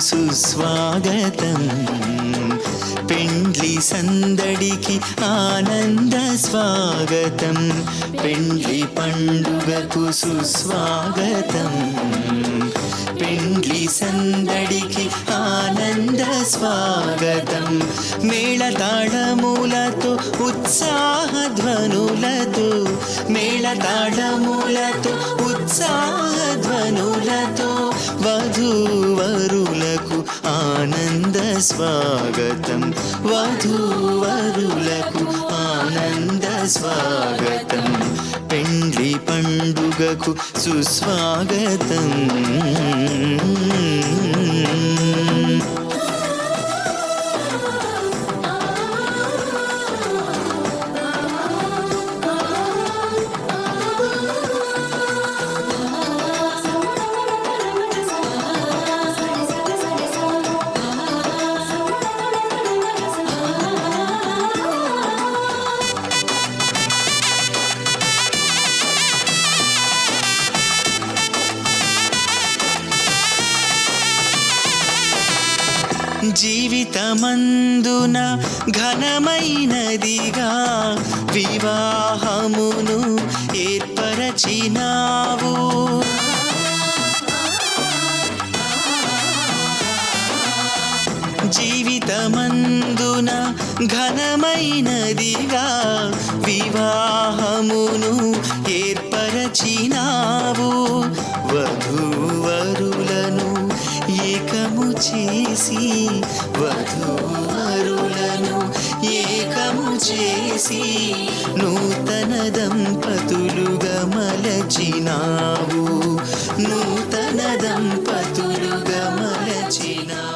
సుస్వాగతం పెండ్లి సందడికి ఆనంద స్వాగతం పెండ్లి పండుగకు సుస్వాగతం పెండ్లి సందడికి ఆనంద స్వాగతం మేళతాళములతో ఉత్సాహధ్వనులతో మేళతాళములతో ఉత్సాహధ్వనులతో వధూవరులకు ఆనంద స్వాగతం వధూవరులకు ఆనంద స్వాగతం పెండ్లి పండుగకు సుస్వాగతం. జీవితమందున ఘనమైనదిగా వివాహమును ఏర్పరచినావు జీవితమందున ఘనమైనదిగా వివాహమును ఏర్పరచినావు వధూవరులను ఏకము చేసి వధూవరులను ఏకము చేసి నూతన దంపతులుగా మలచినావు నూతన దంపతులుగా మలచినావు.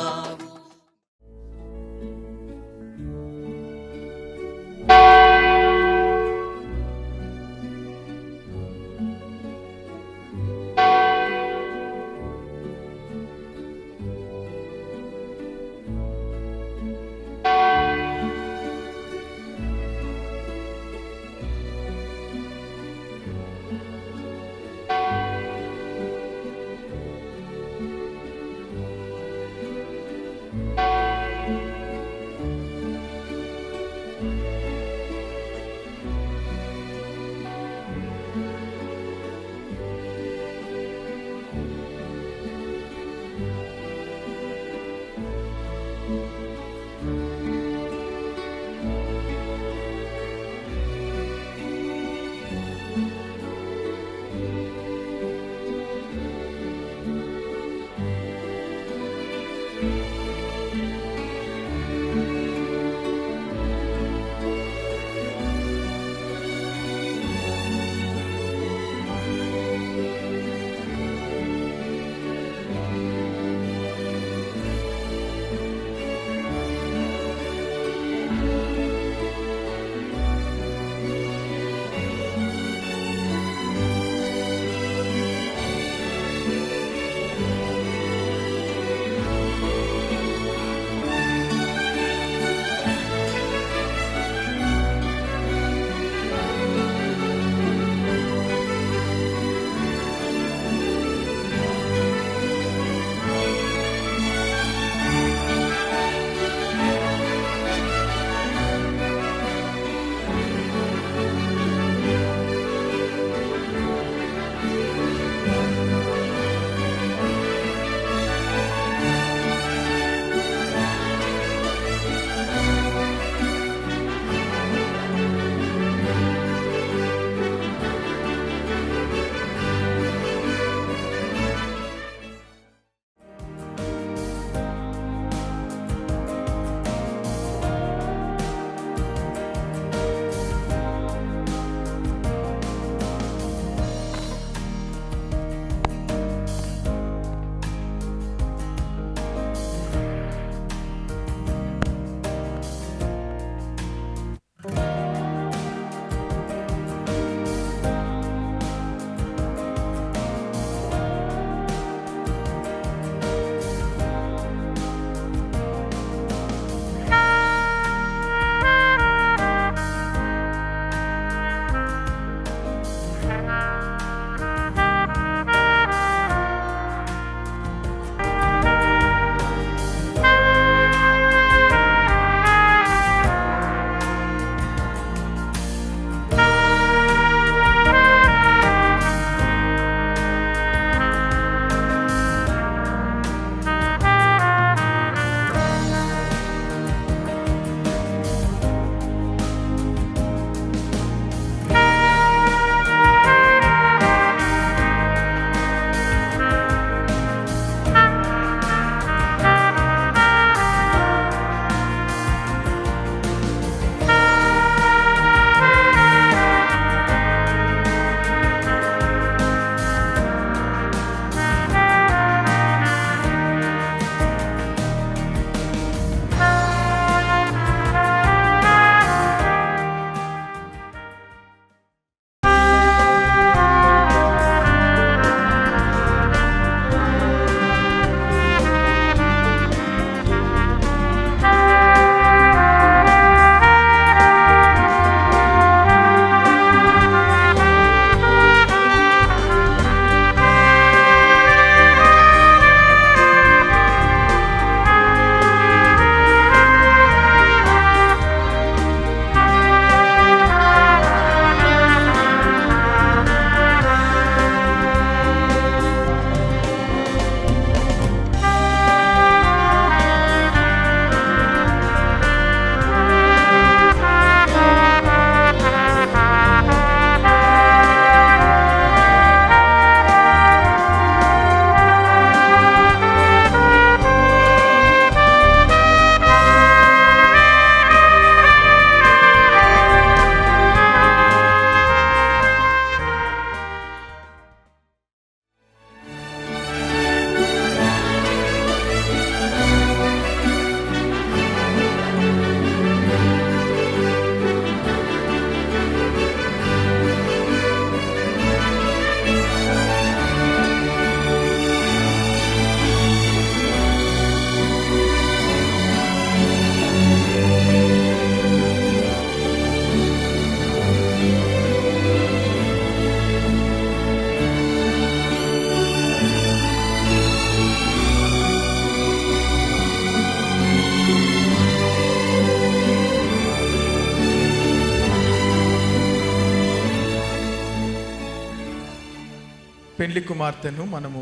పెళ్లి కుమార్తెను మనము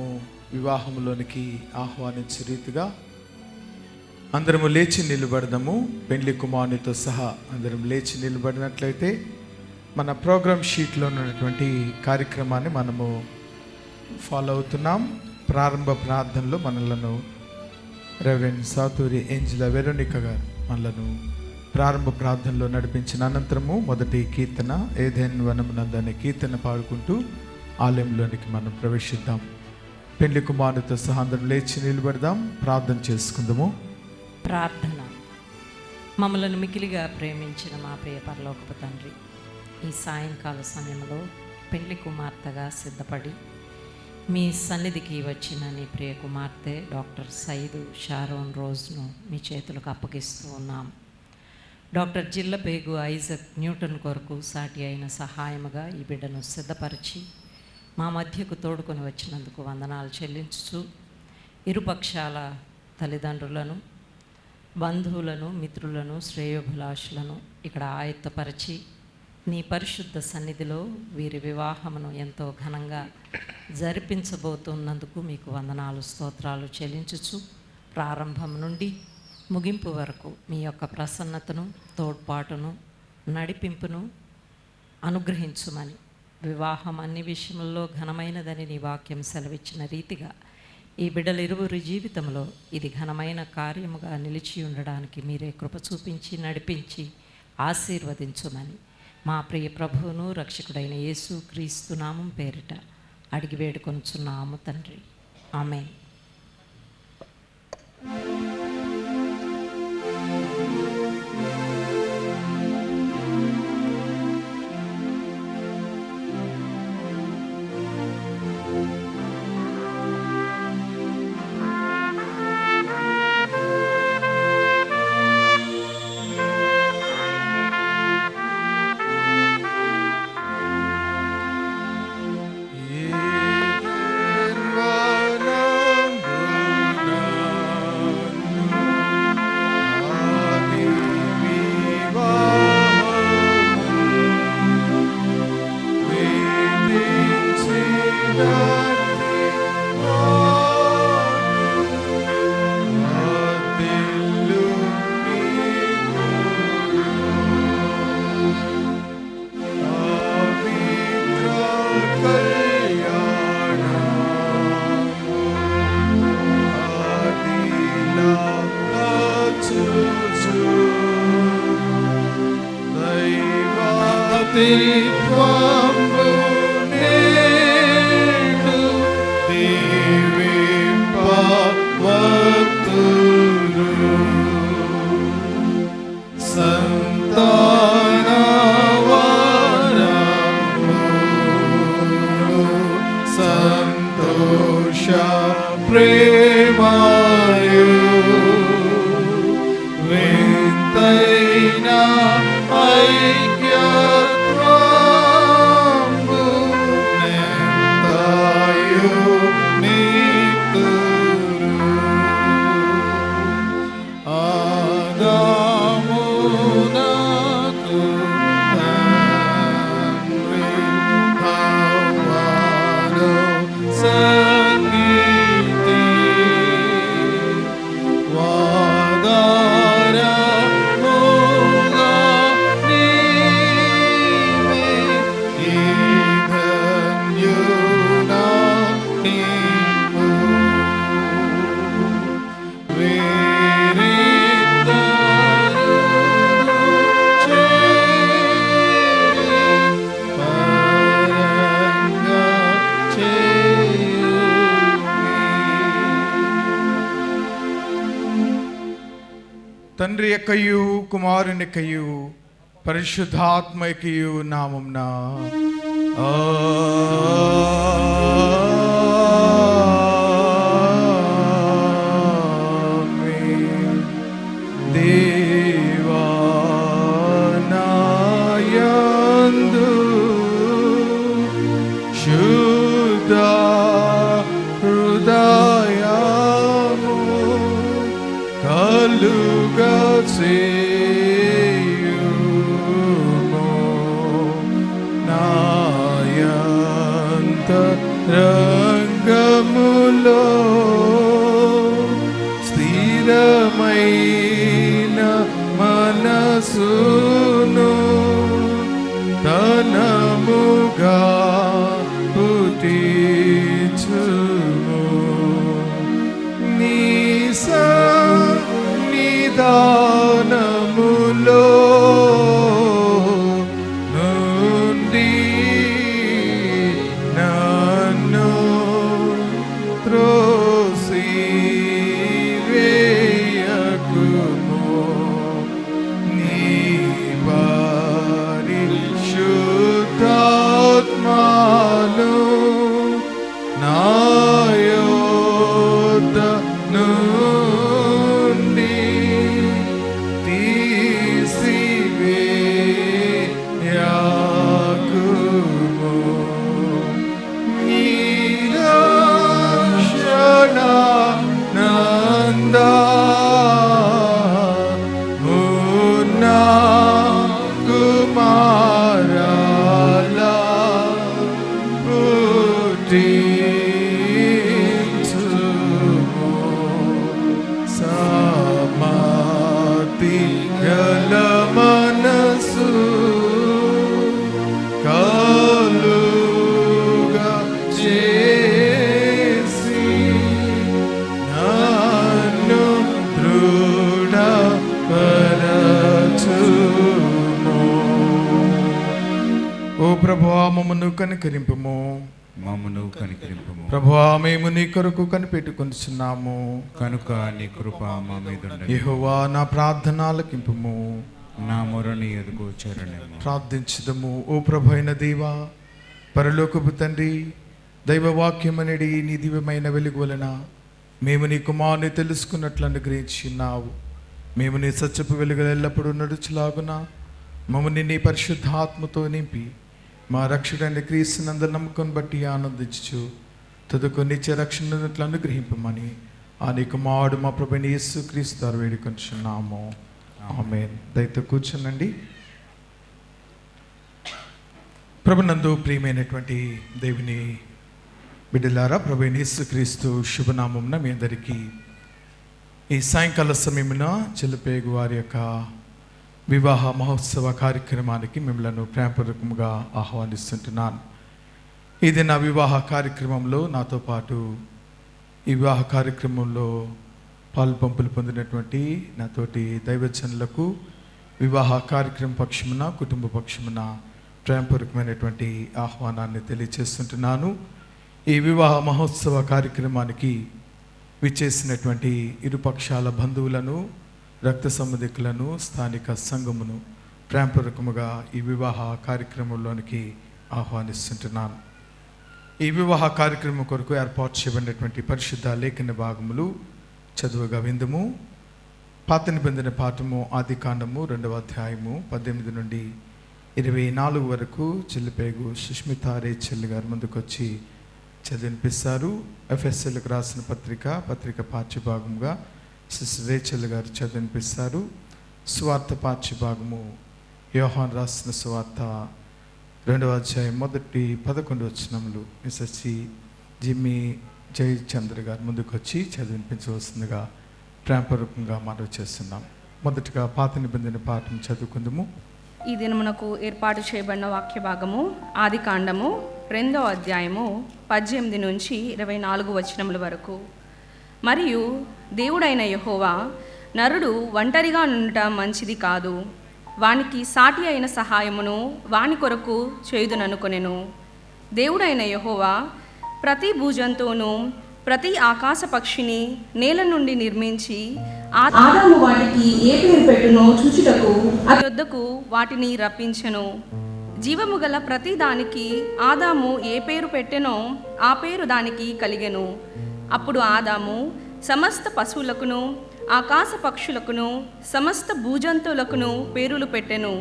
వివాహంలోనికి ఆహ్వానించే రీతిగా అందరము లేచి నిలబడదాము. పెళ్లి కుమారునితో సహా అందరం లేచి నిలబడినట్లయితే మన ప్రోగ్రామ్ షీట్లో ఉన్నటువంటి కార్యక్రమాన్ని మనము ఫాలో అవుతున్నాం. ప్రారంభ ప్రార్థనలో మనలను రెవరెండ్ సాతూరి ఏంజిలా వెరోనిక గారు మనలను ప్రారంభ ప్రార్థనలో నడిపించిన అనంతరము మొదటి కీర్తన ఏదెన్ వనమునందు అనే కీర్తన పాడుకుంటూ ఆలయంలోనికి మనం ప్రవేశిద్దాం. పెళ్లి కుమారునితో సహా అందరం లేచి నిలబడదాం, ప్రార్థన చేసుకుందాము. ప్రార్థన. మమ్మలను మికిలిగా ప్రేమించిన మా ప్రియ పరలోకపు తండ్రి, ఈ సాయంకాల సమయంలో పెళ్లి కుమార్తెగా సిద్ధపడి మీ సన్నిధికి వచ్చిన నీ ప్రియ కుమార్తె డాక్టర్ సైదు షారోన్ రోజును మీ చేతులకు అప్పగిస్తూ ఉన్నాం. డాక్టర్ జిల్లబేగు ఐజక్ న్యూటన్ కొరకు సాటి అయిన సహాయముగా ఈ బిడ్డను సిద్ధపరిచి మా మధ్యకు తోడుకొని వచ్చినందుకు వందనాలు చెల్లించుచు, ఇరుపక్షాల తల్లిదండ్రులను, బంధువులను, మిత్రులను, శ్రేయోభిలాషులను ఇక్కడ ఆయత్తపరిచి నీ పరిశుద్ధ సన్నిధిలో వీరి వివాహమును ఎంతో ఘనంగా జరిపించబోతున్నందుకు మీకు వందనాలు, స్తోత్రాలు చెల్లించుచు, ప్రారంభం నుండి ముగింపు వరకు మీ యొక్క ప్రసన్నతను, తోడ్పాటును, నడిపింపును అనుగ్రహించుమని, వివాహం అన్ని విషయంలో ఘనమైనదని నీ వాక్యం సెలవిచ్చిన రీతిగా ఈ బిడ్డలిరువురి జీవితంలో ఇది ఘనమైన కార్యముగా నిలిచి ఉండడానికి మీరే కృప చూపించి నడిపించి ఆశీర్వదించుమని మా ప్రియ ప్రభువును రక్షకుడైన యేసు క్రీస్తు నామం పేరిట అడిగి వేడుకొనుచున్నాము తండ్రి, ఆమేన్. తండ్రి యొక్కయు కుమారుని యొక్కయు పరిశుద్ధాత్మ యొక్కయు నామమున ఆమేన్. దేవా నా యందు శుద్ధ హృదయము కలుగా చేయుము, నాయంత సంగములో స్థిరమైన మనసును తనముగా పుట్టించుము. నీ సన్నిధానములో నుండి నన్ను త్రోసివేయకుము. నీ పరిశుద్ధాత్మను నా యొద్ద నుండి తీసివేయకుము. నీ రక్షణానందమున కుమారాలా పుట్టించుము. సమాధి గల మనసు కలుగా చేసి నన్ను దృఢపరచుము. ఓ ప్రభువా, మమ్మను కనికరింపుము. మమ్మను కనికరింపుము. ప్రభువా, మేము నీ కొరకు కనిపెట్టుకొనిచున్నాము కనుక నీ కృప మా మీద ఉండని. యెహోవా, నా ప్రార్థన ఆలకింపుము. నా మొరని ఎదుగు చేరనేము. ప్రార్థించుదము. ఓ ప్రభు అయిన దేవా, పరలోకపు తండ్రి, దైవవాక్యమనడి నీ దివ్యమైన వెలుగు వలన మేము నీ కుమారుని తెలుసుకున్నట్లు అనుగ్రహించున్నావు. మేము నీ సత్యపు వెలుగులు ఎల్లప్పుడూ నడుచులాగున మమ్మల్ని నీ పరిశుద్ధాత్మతో నింపి మా రక్షకుడైన క్రీస్తునందు నమ్మకం బట్టి ఆనందించు తదుకు నిత్య రక్షణను అనుగ్రహింపమని ఆ నీ కుమారుడు మా ప్రభువైన యేసు క్రీస్తు ద్వారా వేడుకొంచున్నాము. ఆమేన్. దయతో కూర్చోనండి. ప్రభునందు ప్రియమైనటువంటి దేవుని బిడ్డలారా, ప్రభువైన యేసు క్రీస్తు శుభనామమున మీ అందరికీ ఈ సాయంకాల సమయమున చిలుపేగు వారి యొక్క వివాహ మహోత్సవ కార్యక్రమానికి మిమ్మల్ని ప్రేమపూర్వకంగా ఆహ్వానిస్తుంటున్నాను. ఇది నా వివాహ కార్యక్రమంలో నాతో పాటు ఈ వివాహ కార్యక్రమంలో పాలుపంపులు పొందినటువంటి నాతోటి దైవజనులకు వివాహ కార్యక్రమం పక్షమున కుటుంబ పక్షమున ప్రేమపూర్వకమైనటువంటి ఆహ్వానాన్ని తెలియజేస్తుంటున్నాను. ఈ వివాహ మహోత్సవ కార్యక్రమానికి విచ్చేసినటువంటి ఇరుపక్షాల బంధువులను, రక్త సంబంధికులను, స్థానిక సంఘమును ప్రేమపూర్వకముగా ఈ వివాహ కార్యక్రమంలోనికి ఆహ్వానిస్తుంటున్నాను. ఈ వివాహ కార్యక్రమం కొరకు ఏర్పాటు చేయబడినటువంటి పరిశుద్ధ లేఖన భాగములు చదువుగా విందుము. పాత నిబంధన పాఠము ఆదికాండము 2వ అధ్యాయము 18 నుండి 24 వరకు చిల్లిపేగు సుష్మిత రేచెల్లి గారు ముందుకొచ్చి చదివినిపిస్తారు. ఎఫ్ఎస్ఎల్కి రాసిన పత్రిక పాఠ్యభాగంగా సిస్టర్ రేచెల్ గారు చదివినిపిస్తారు. స్వార్థ పాఠ్యభాగము యోహాన్ రాసిన స్వార్థ 2వ అధ్యాయం 1-11 వచనములు ఎస్ఎస్సి జిమ్మి జయచంద్ర గారు ముందుకొచ్చి చదివినిపించవలసిందిగా ప్రేమపూర్వకంగా మనవి చేస్తున్నాం. మొదటగా పాత నిబంధన పాఠం చదువుకుందాము. ఈ దినమునకు ఏర్పాటు చేయబడిన వాక్య భాగము ఆదికాండము 2వ అధ్యాయము 18 నుంచి 24 వచనముల వరకు. మరియు దేవుడైన యెహోవా, నరుడు ఒంటరిగా ఉండటం మంచిది కాదు, వానికి సాటి అయిన సహాయమును వాని కొరకు చేయుదుననుకొనెను. దేవుడైన యెహోవా ప్రతి భూజంతువును, ప్రతి ఆకాశ పక్షిని నేల నుండి నిర్మించి ఆదాము వాటికి ఏ పేరు పెట్టునో చూచుటకు అతని వద్దకు వాటిని రప్పించెను. జీవము గల ప్రతి దానికి ఆదాము ఏ పేరు పెట్టెనో ఆ పేరు దానికి కలిగెను. అప్పుడు ఆదాము సమస్త పశువులకును, ఆకాశ పక్షులకును, సమస్త భూజంతువులకును పేరులు పెట్టెను.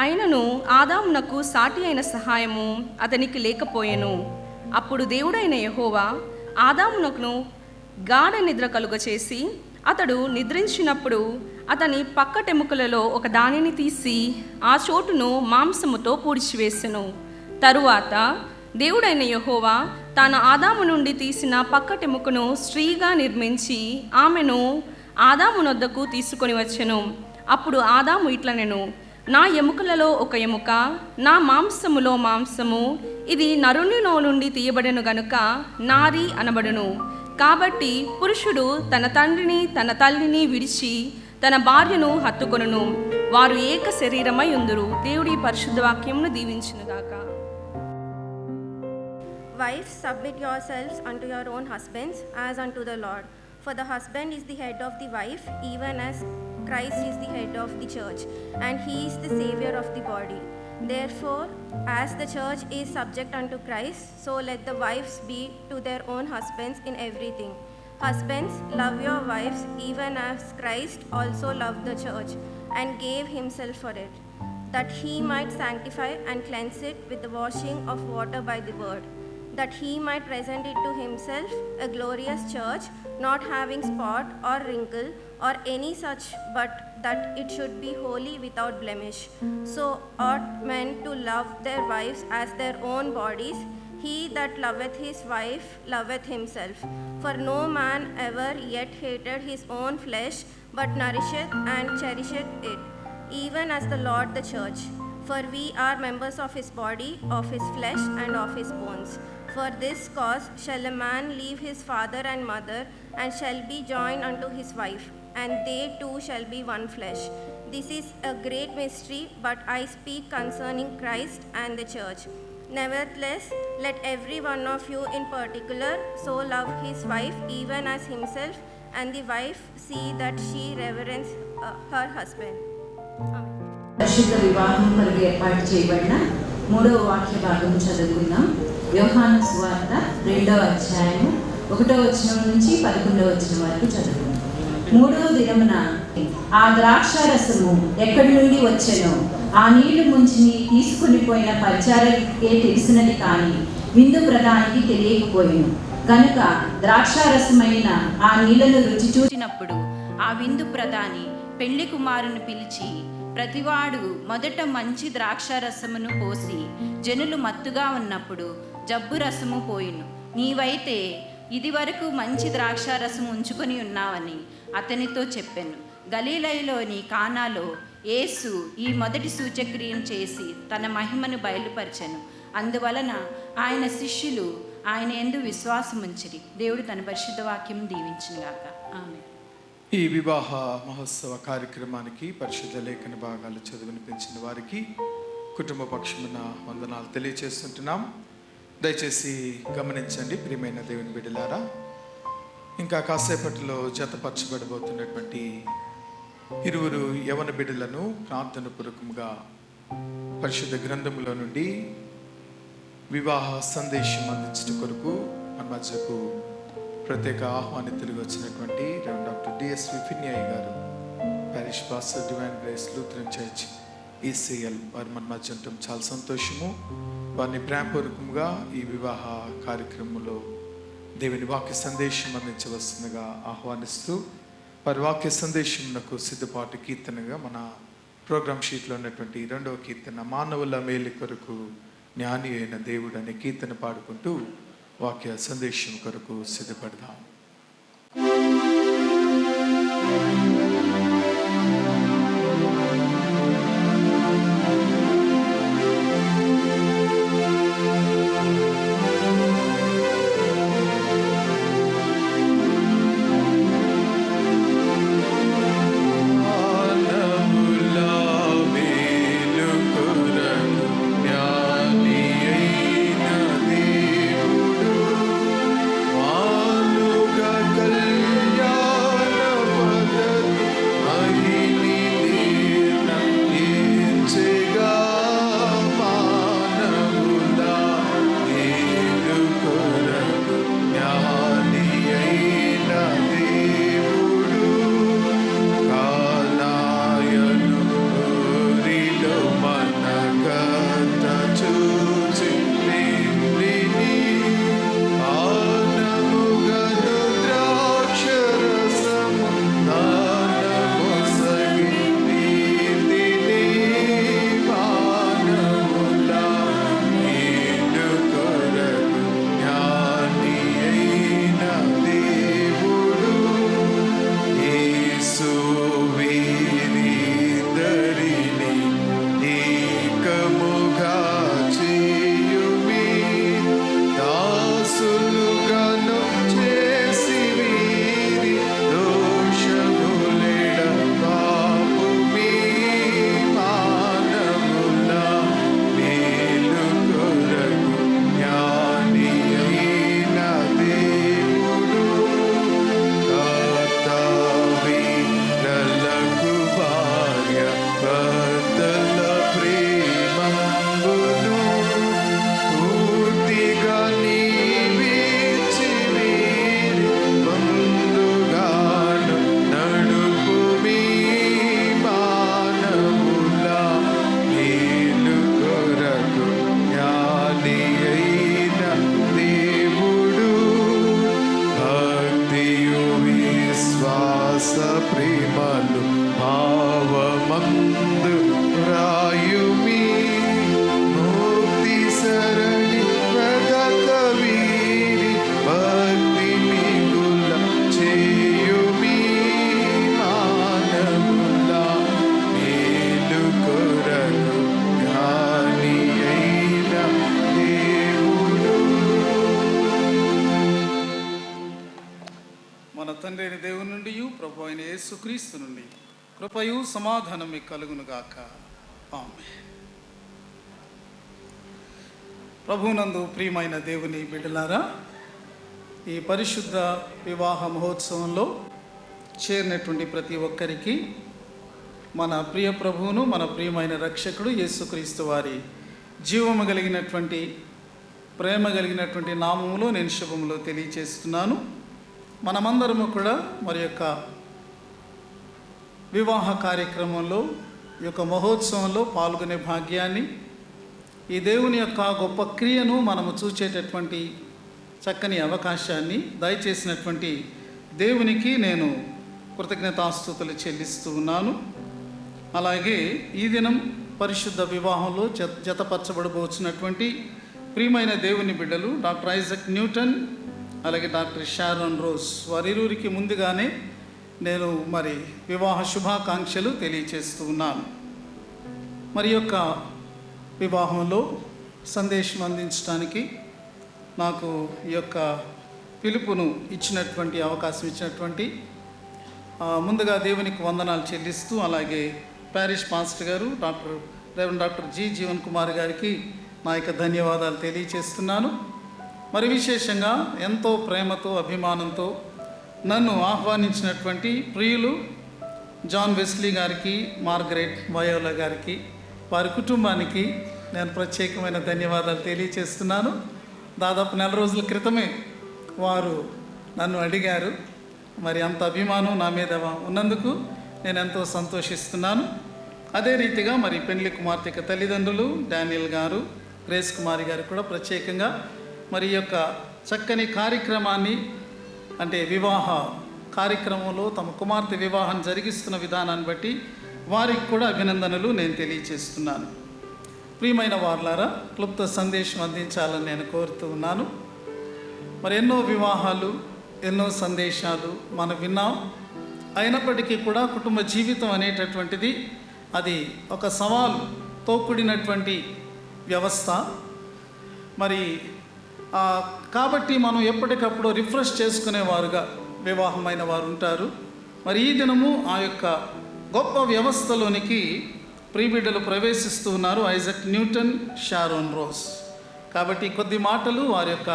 అయినను ఆదామునకు సాటి అయిన సహాయము అతనికి లేకపోయెను. అప్పుడు దేవుడైన యెహోవా ఆదామునకును గాఢ నిద్ర కలుగచేసి అతడు నిద్రించినప్పుడు అతని పక్కటెముకలలో ఒక దానిని తీసి ఆ చోటును మాంసముతో పూడ్చివేసెను. తరువాత దేవుడైన యెహోవా తాను ఆదాము నుండి తీసిన పక్కటెముకను స్త్రీగా నిర్మించి ఆమెను ఆదాము నొద్దకు తీసుకొని వచ్చెను. అప్పుడు ఆదాము ఇట్లనెను, నా ఎముకలలో ఒక ఎముక, నా మాంసములో మాంసము, ఇది నరునిలో నుండి తీయబడెను గనుక నారి అనబడును. కాబట్టి పురుషుడు తన తండ్రిని తన తల్లిని విడిచి తన భార్యను హత్తుకొనును, వారు ఏక శరీరమై ఉందురు. దేవుడి పరిశుద్ధ వాక్యమును దీవించునుగాక. Wives, submit yourselves unto your own husbands as unto the Lord. For the husband is the head of the wife, even as Christ is the head of the church, and he is the Savior of the body. Therefore, as the church is subject unto Christ, so let the wives be to their own husbands in everything. Husbands, love your wives, even as Christ also loved the church, and gave himself for it, that he might sanctify and cleanse it with the washing of water by the word, that he might present it to himself a glorious church, not having spot or wrinkle or any such, but that it should be holy without blemish. So ought men to love their wives as their own bodies. He that loveth his wife loveth himself. For no man ever yet hated his own flesh, but nourisheth and cherisheth it, even as the Lord the church. For we are members of his body, of his flesh, and of his bones. For this cause shall a man leave his father and mother, and shall be joined unto his wife, and they two shall be one flesh. This is a great mystery, but I speak concerning Christ and the church. Nevertheless, let every one of you in particular so love his wife even as himself, and the wife see that she reverence her husband. Amen. పరిశుద్ధ వివాహం కొరకు ఏర్పాటు చేయబడిన 3వ వాక్య భాగం చదువుకుందాం. యోహాను సువార్త 2వ అధ్యాయము 1వ వచనం నుంచి 11వ వచనం వరకు చదువుకుందాం. 3వ దినమున ఆ ద్రాక్షారసము ఎక్కడి నుండి వచ్చెనో ఆ నీళ్లు ముంచి తీసుకుని పోయిన పరిచారకే తెలిసినది కానీ విందు ప్రధానికి తెలియకపోయిను. కనుక ద్రాక్షారసమైన ఆ నీళ్లను రుచి చూచినప్పుడు ఆ విందు ప్రధాని పెళ్లి కుమారుని పిలిచి, ప్రతివాడు మొదట మంచి ద్రాక్షారసమును పోసి జనులు మత్తుగా ఉన్నప్పుడు జబ్బు రసము పోయిను. నీవైతే ఇది వరకు మంచి ద్రాక్షారసం ఉంచుకొని ఉన్నావని అతనితో చెప్పాను. గలీలయలోని కానాలో యేసు ఈ మొదటి సూచక్రియను చేసి తన మహిమను బయలుపరచెను. అందువలన ఆయన శిష్యులు ఆయన యందు విశ్వాసముంచిరి. దేవుడు తన పరిశుద్ధ వాక్యం దీవించునుగాక. ఆమేన్. ఈ వివాహ మహోత్సవ కార్యక్రమానికి పరిశుద్ధ లేఖన భాగాలు చదివినిపించిన వారికి కుటుంబ పక్షమున వందనాలు తెలియజేస్తుంటున్నాం. దయచేసి గమనించండి ప్రియమైన దేవుని బిడ్డలారా, ఇంకా కాసేపట్లో జతపరచబడబోతున్నటువంటి ఇరువురు యవన బిడ్డలను ప్రార్థన పూర్వకంగా పరిశుద్ధ గ్రంథములో నుండి వివాహ సందేశం అందించడం కొరకు మన మధ్యకు ప్రత్యేక ఆహ్వానితులుగా వచ్చినటువంటి రెవరెండ్ డాక్టర్ డిఎస్వి ఫిన్యాయి garu, parish pastor Divine Grace Lutheran Church ECL, వారు మన మధ్య ఉండటం చాలా సంతోషము. వారిని ప్రేమపూర్వకంగా ఈ వివాహ కార్యక్రమంలో దేవుని వాక్య సందేశం అందించవలసిందిగా ఆహ్వానిస్తూ, వారి వాక్య సందేశమునకు సిద్ధపాటు కీర్తనగా మన ప్రోగ్రామ్ షీట్లో ఉన్నటువంటి 2వ కీర్తన, మానవుల మేలు కొరకు జ్ఞాని అయిన దేవుడు అనే కీర్తన పాడుకుంటూ వాక్య సందేశం కొరకు సిద్ధపడదాం. కళ్యాణ మన తండ్రి అయిన దేవుని నుండి ప్రభు అయిన యేసుక్రీస్తు నుండి కృపయు సమాధానం మీకు కలుగునుగాక. ఆమేన్. ప్రభునందు ప్రియమైన దేవుని బిడ్డలారా, ఈ పరిశుద్ధ వివాహ మహోత్సవంలో చేరినటువంటి ప్రతి ఒక్కరికి మన ప్రియ ప్రభువును, మన ప్రియమైన రక్షకుడు యేసుక్రీస్తు వారి జీవము కలిగినటువంటి, ప్రేమ కలిగినటువంటి నామములో నేను శుభములో తెలియచేస్తున్నాను. మనమందరము కూడా మరి యొక్క వివాహ కార్యక్రమంలో, ఈ యొక్క మహోత్సవంలో పాల్గొనే భాగ్యాన్ని, ఈ దేవుని యొక్క గొప్ప క్రియను మనము చూచేటటువంటి చక్కని అవకాశాన్ని దయచేసినటువంటి దేవునికి నేను కృతజ్ఞతాస్తుతులు చెల్లిస్తూ ఉన్నాను. అలాగే ఈ దినం పరిశుద్ధ వివాహంలో జతపరచబడబోతున్నటువంటి ప్రియమైన దేవుని బిడ్డలు డాక్టర్ ఐజక్ న్యూటన్, అలాగే డాక్టర్ షారోన్ రోజ్, వారిరువురికి ముందుగానే నేను మరి వివాహ శుభాకాంక్షలు తెలియచేస్తూ ఉన్నాను. మరి యొక్క వివాహంలో సందేశం అందించడానికి నాకు ఈ యొక్క పిలుపును ఇచ్చినటువంటి అవకాశం ఇచ్చినటువంటి ముందుగా దేవునికి వందనాలు చెల్లిస్తూ, అలాగే ప్యారిష్ పాస్టర్ గారు డాక్టర్ జి జీవన్ కుమార్ గారికి నా యొక్క ధన్యవాదాలు తెలియచేస్తున్నాను. మరి విశేషంగా ఎంతో ప్రేమతో అభిమానంతో నన్ను ఆహ్వానించినటువంటి ప్రియులు జాన్ వెస్లీ గారికి, మార్గరెట్ వయోలా గారికి, వారి కుటుంబానికి నేను ప్రత్యేకమైన ధన్యవాదాలు తెలియచేస్తున్నాను. దాదాపు 4 రోజుల క్రితమే వారు నన్ను అడిగారు. మరి అంత అభిమానం నా మీద ఉన్నందుకు నేను ఎంతో సంతోషిస్తున్నాను. అదే రీతిగా మరి పెండ్లి కుమార్తె తల్లిదండ్రులు డానియల్ గారు, గ్రేస్ కుమారి గారు కూడా ప్రత్యేకంగా మరి ఈ యొక్క చక్కని కార్యక్రమాన్ని, అంటే వివాహ కార్యక్రమంలో తమ కుమార్తె వివాహం జరిగిస్తున్న విధానాన్ని బట్టి వారికి కూడా అభినందనలు నేను తెలియచేస్తున్నాను. ప్రియమైన వారులారా, క్లుప్త సందేశం అందించాలని నేను కోరుతూ ఉన్నాను. మరి ఎన్నో వివాహాలు, ఎన్నో సందేశాలు మనం విన్నాం. అయినప్పటికీ కూడా కుటుంబ జీవితం అనేటటువంటిది అది ఒక సవాలుతో కూడినటువంటి వ్యవస్థ. మరి కాబట్టి మనం ఎప్పటికప్పుడు రిఫ్రెష్ చేసుకునేవారుగా వివాహమైన వారు ఉంటారు. మరి ఈ దినము ఆ యొక్క గొప్ప వ్యవస్థలోనికి ప్రియబిడ్డలు ప్రవేశిస్తూ ఉన్నారు, ఐజక్ న్యూటన్, షారోన్ రోజ్. కాబట్టి కొద్ది మాటలు వారి యొక్క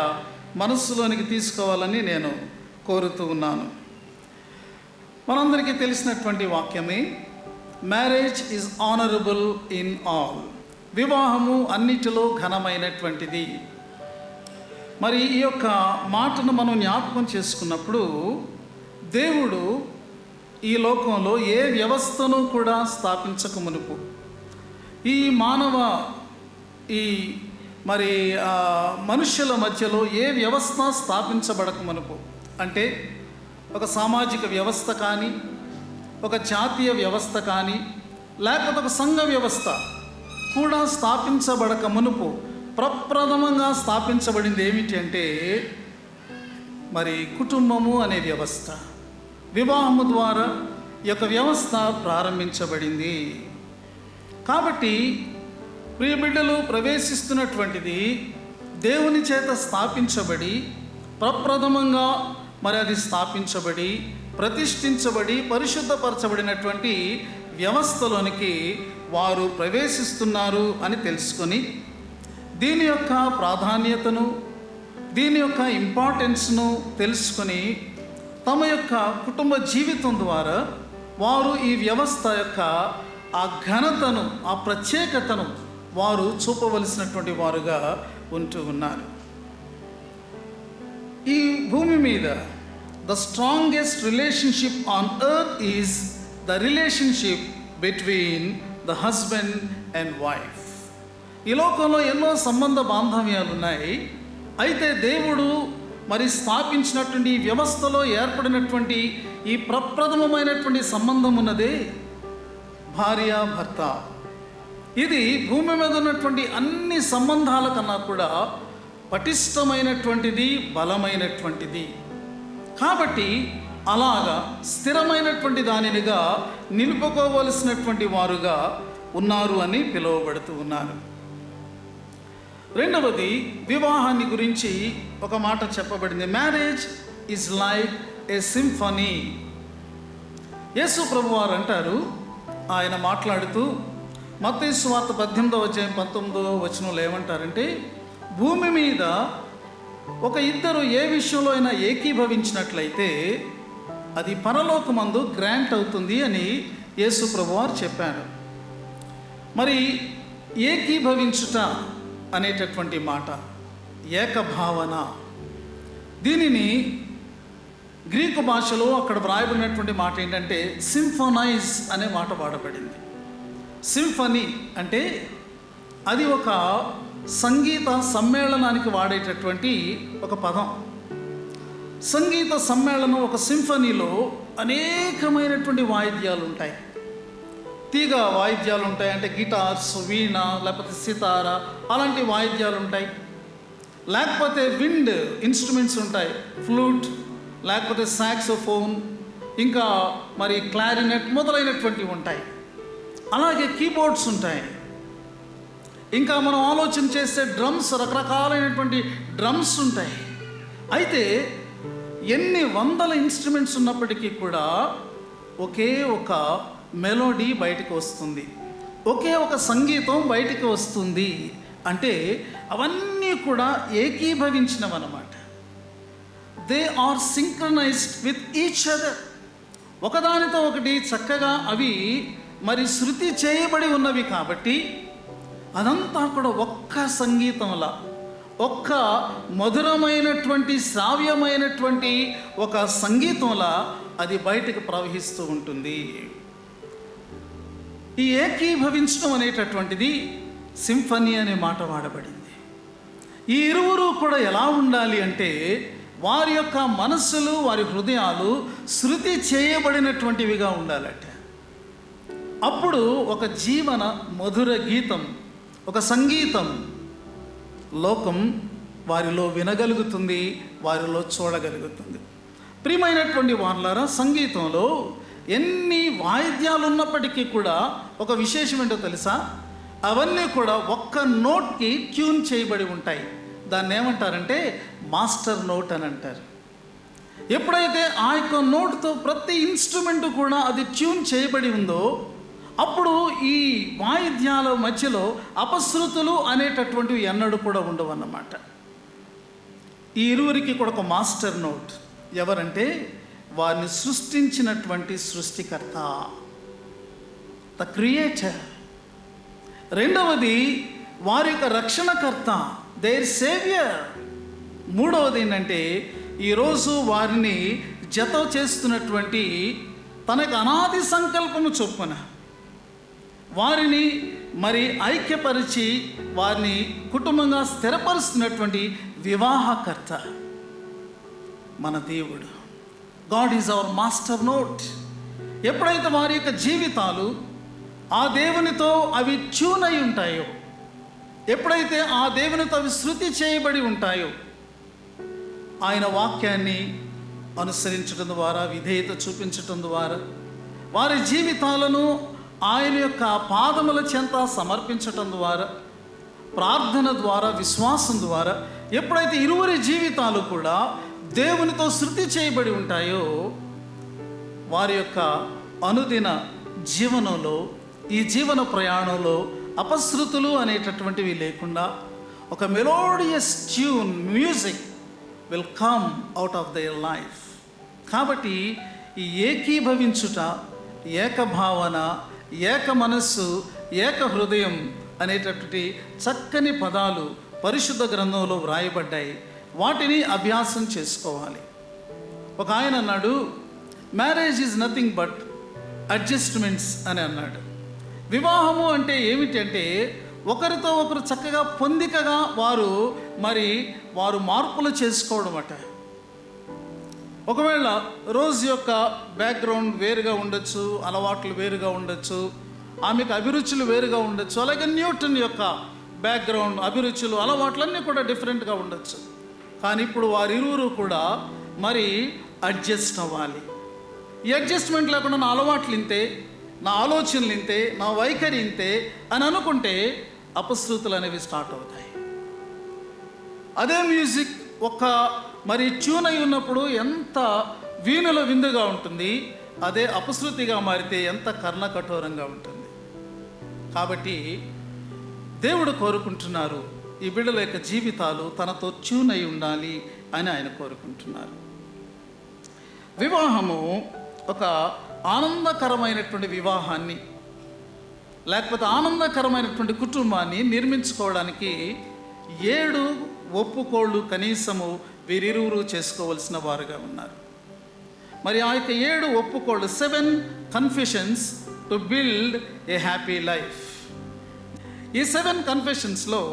మనస్సులోనికి తీసుకోవాలని నేను కోరుతూ ఉన్నాను. మనందరికీ తెలిసినటువంటి వాక్యమే, marriage is honourable in all. వివాహము అన్నిటిలో ఘనమైనటువంటిది. మరి ఈ యొక్క మాటను మనం జ్ఞాపకం చేసుకున్నప్పుడు, దేవుడు ఈ లోకంలో ఏ వ్యవస్థను కూడా స్థాపించక మునుపు, ఈ మానవ మరి మనుష్యుల మధ్యలో ఏ వ్యవస్థ స్థాపించబడక మునుపు, అంటే ఒక సామాజిక వ్యవస్థ కానీ, ఒక జాతీయ వ్యవస్థ కానీ, లేకపోతే ఒక సంఘ వ్యవస్థ కూడా స్థాపించబడక మునుపు ప్రప్రథమంగా స్థాపించబడింది ఏమిటి అంటే మరి కుటుంబము అనే వ్యవస్థ. వివాహము ద్వారా ఈ యొక్క వ్యవస్థ ప్రారంభించబడింది. కాబట్టి ప్రియబిడ్డలు ప్రవేశిస్తున్నటువంటిది దేవుని చేత స్థాపించబడి, ప్రప్రథమంగా మరి అది స్థాపించబడి, ప్రతిష్ఠించబడి, పరిశుద్ధపరచబడినటువంటి వ్యవస్థలోనికి వారు ప్రవేశిస్తున్నారు అని తెలుసుకొని, దీని యొక్క ప్రాధాన్యతను, దీని యొక్క ఇంపార్టెన్స్ను తెలుసుకొని తమ యొక్క కుటుంబ జీవితం ద్వారా వారు ఈ వ్యవస్థ యొక్క ఆ ఘనతను, ఆ ప్రత్యేకతను వారు చూపవలసినటువంటి వారుగా ఉంటూ ఉన్నారు. ఈ భూమి మీద the strongest relationship on earth is the relationship between the husband and wife. ఈ లోకంలో ఎన్నో సంబంధ బాంధవ్యాలు ఉన్నాయి. అయితే దేవుడు మరి స్థాపించినటువంటి ఈ వ్యవస్థలో ఏర్పడినటువంటి ఈ ప్రప్రథమమైనటువంటి సంబంధం ఉన్నదే భార్య భర్త. ఇది భూమి మీద ఉన్నటువంటి అన్ని సంబంధాల కన్నా కూడా పటిష్టమైనటువంటిది, బలమైనటువంటిది. కాబట్టి అలాగా స్థిరమైనటువంటి దానినిగా నిలుపుకోవలసినటువంటి వారుగా ఉన్నారు అని పిలువబడుతూ ఉన్నారు. రెండవది, వివాహాన్ని గురించి ఒక మాట చెప్పబడింది. Marriage is like a symphony. యేసు ప్రభువారు అంటారు, ఆయన మాట్లాడుతూ మత్తయి సువార్త 18:19 ఏమంటారంటే, భూమి మీద ఒక ఇద్దరు ఏ విషయంలో అయినా ఏకీభవించినట్లయితే అది పరలోకమందు గ్రాంట్ అవుతుంది అని యేసు ప్రభువారు చెప్పారు. మరి ఏకీభవించుట అనేటటువంటి మాట, ఏకభావన, దీనిని గ్రీకు భాషలో అక్కడ వ్రాయబడినటువంటి మాట ఏంటంటే సింఫోనైజ్ అనే మాట వాడబడింది. సింఫనీ అంటే అది ఒక సంగీత సమ్మేళనానికి వాడేటటువంటి ఒక పదం. సంగీత సమ్మేళనం, ఒక సింఫనీలో అనేకమైనటువంటి వాయిద్యాలు ఉంటాయి. తీగ వాయిద్యాలు ఉంటాయి, అంటే గిటార్స్, వీణ, లేకపోతే సితార, అలాంటి వాయిద్యాలు ఉంటాయి. లేకపోతే విండ్ ఇన్స్ట్రుమెంట్స్ ఉంటాయి, ఫ్లూట్, లేకపోతే సాక్సోఫోన్, ఇంకా మరి క్లారినెట్ మొదలైనటువంటివి ఉంటాయి. అలాగే కీబోర్డ్స్ ఉంటాయి. ఇంకా మనం ఆలోచన చేస్తే డ్రమ్స్, రకరకాలైనటువంటి డ్రమ్స్ ఉంటాయి. అయితే ఎన్ని వందల ఇన్స్ట్రుమెంట్స్ ఉన్నప్పటికీ కూడా ఒకే ఒక మెలోడీ బయటకు వస్తుంది, ఒకే ఒక సంగీతం బయటకు వస్తుంది. అంటే అవన్నీ కూడా ఏకీభవించినవన్నమాట. They are synchronized with each other. ఒకదానితో ఒకటి చక్కగా అవి మరి శృతి చేయబడి ఉన్నవి కాబట్టి అదంతా కూడా ఒక్క సంగీతంలా, ఒక్క మధురమైనటువంటి శ్రావ్యమైనటువంటి ఒక సంగీతంలా అది బయటకు ప్రవహిస్తూ ఉంటుంది. ఈ ఏకీభవించడం అనేటటువంటిది సింఫనీ అనే మాట వాడబడింది. ఈ ఇరువురు కూడా ఎలా ఉండాలి అంటే వారి యొక్క మనస్సులు, వారి హృదయాలు శృతి చేయబడినటువంటివిగా ఉండాలట. అప్పుడు ఒక జీవన మధుర గీతం, ఒక సంగీతం లోకం వారిలో వినగలుగుతుంది, వారిలో చూడగలుగుతుంది. ప్రియమైనటువంటి వాళ్ళారా, సంగీతంలో ఎన్ని వాయిద్యాలు ఉన్నప్పటికీ కూడా ఒక విశేషం ఏంటో తెలుసా? అవన్నీ కూడా ఒక్క నోట్కి ట్యూన్ చేయబడి ఉంటాయి. దాన్ని ఏమంటారంటే మాస్టర్ నోట్ అని అంటారు. ఎప్పుడైతే ఆ యొక్క నోట్తో ప్రతి ఇన్స్ట్రుమెంట్ కూడా అది ట్యూన్ చేయబడి ఉందో అప్పుడు ఈ వాయిద్యాల మధ్యలో అపశృతులు అనేటటువంటివి ఎన్నడూ కూడా ఉండవు అన్నమాట. ఈ ఇరువురికి కూడా ఒక మాస్టర్ నోట్ ఎవరంటే వారిని సృష్టించినటువంటి సృష్టికర్త, ద క్రియేటర్. రెండవది వారి యొక్క రక్షణకర్త, దేర్ సేవియర్. మూడవది ఏంటంటే ఈరోజు వారిని జత చేస్తున్నటువంటి తనకు అనాది సంకల్పము చొప్పున వారిని మరి ఐక్యపరిచి వారిని కుటుంబంగా స్థిరపరుస్తున్నటువంటి వివాహకర్త మన దేవుడు. God is our master note. ఎప్పుడైతే వారి యొక్క జీవితాలు ఆ దేవునితో అవి ట్యూన్ అయి ఉంటాయో, ఎప్పుడైతే ఆ దేవునితో అవి శృతి చేయబడి ఉంటాయో, ఆయన వాక్యాన్ని అనుసరించడం ద్వారా, విధేయత చూపించటం ద్వారా, వారి జీవితాలను ఆయన యొక్క పాదముల చెంత సమర్పించటం ద్వారా, ప్రార్థన ద్వారా, విశ్వాసం ద్వారా ఎప్పుడైతే ఇరువురి జీవితాలు కూడా దేవునితో శృతి చేయబడి ఉంటాయో వారి యొక్క అనుదిన జీవనంలో, ఈ జీవన ప్రయాణంలో అపశృతులు అనేటటువంటివి లేకుండా ఒక melodious tune, music will come out of their life. కాబట్టి ఈ ఏకీభవించుట, ఏకభావన, ఏక మనస్సు, ఏక హృదయం అనేటటువంటి చక్కని పదాలు పరిశుద్ధ గ్రంథంలో వ్రాయబడ్డాయి. వాటిని అభ్యాసం చేసుకోవాలి. ఒక ఆయన అన్నాడు, marriage is nothing but adjustments అని అన్నాడు. వివాహము అంటే ఏమిటి అంటే ఒకరితో ఒకరు చక్కగా పొందికగా వారు మార్పులు చేసుకోవడం అట. ఒకవేళ రోజు యొక్క బ్యాక్గ్రౌండ్ వేరుగా ఉండొచ్చు, అలవాట్లు వేరుగా ఉండొచ్చు, ఆమెకు అభిరుచులు వేరుగా ఉండొచ్చు. అలాగే న్యూటన్ యొక్క బ్యాక్గ్రౌండ్, అభిరుచులు, అలవాట్లన్నీ కూడా డిఫరెంట్గా ఉండొచ్చు. కానీ ఇప్పుడు వారిరువురు కూడా మరి అడ్జస్ట్ అవ్వాలి. ఈ అడ్జస్ట్మెంట్ లేకుండా నా అలవాట్లు ఇంతే, నా ఆలోచనలు ఇంతే, నా వైఖరి ఇంతే అని అనుకుంటే అపశృతులు అనేవి స్టార్ట్ అవుతాయి. అదే మ్యూజిక్ ఒక మరి ట్యూన్ అయి ఉన్నప్పుడు ఎంత వీణుల విందుగా ఉంటుంది, అదే అపశృతిగా మారితే ఎంత కర్ణ కఠోరంగా ఉంటుంది. కాబట్టి దేవుడు కోరుకుంటున్నారు ఈ బిడ్డల యొక్క జీవితాలు తనతో ట్యూన్ అయి ఉండాలి అని ఆయన కోరుకుంటున్నారు. వివాహము ఒక ఆనందకరమైనటువంటి వివాహాన్ని లేకపోతే ఆనందకరమైనటువంటి కుటుంబాన్ని నిర్మించుకోవడానికి 7 ఒప్పుకోళ్ళు కనీసము వీరిరువురు చేసుకోవలసిన వారుగా ఉన్నారు. మరి ఆ యొక్క 7 ఒప్పుకోళ్ళు, 7 confessions to build a happy life. ఈ 7 కన్ఫెషన్స్లో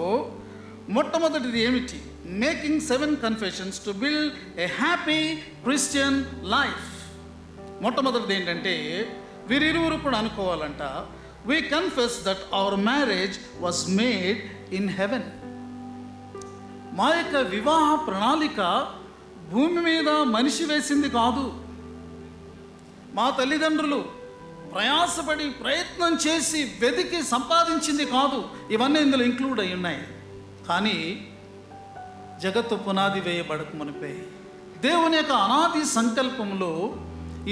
మొట్టమొదటిది ఏమిటి? Making 7 confessions to build a happy Christian life. మొట్టమొదటిది ఏంటంటే వీరిరువురు కూడా అనుకోవాలంట, we confess that our marriage was made in heaven. మా యొక్క వివాహ ప్రణాళిక భూమి మీద మనిషి వేసింది కాదు. మా తల్లిదండ్రులు ప్రయాసపడి ప్రయత్నం చేసి వెతికి సంపాదించింది కాదు. ఇవన్నీ ఇందులో ఇంక్లూడ్ అయి ఉన్నాయి. కానీ జగత్తు పునాది వేయబడక మునిపే దేవుని యొక్క అనాది సంకల్పంలో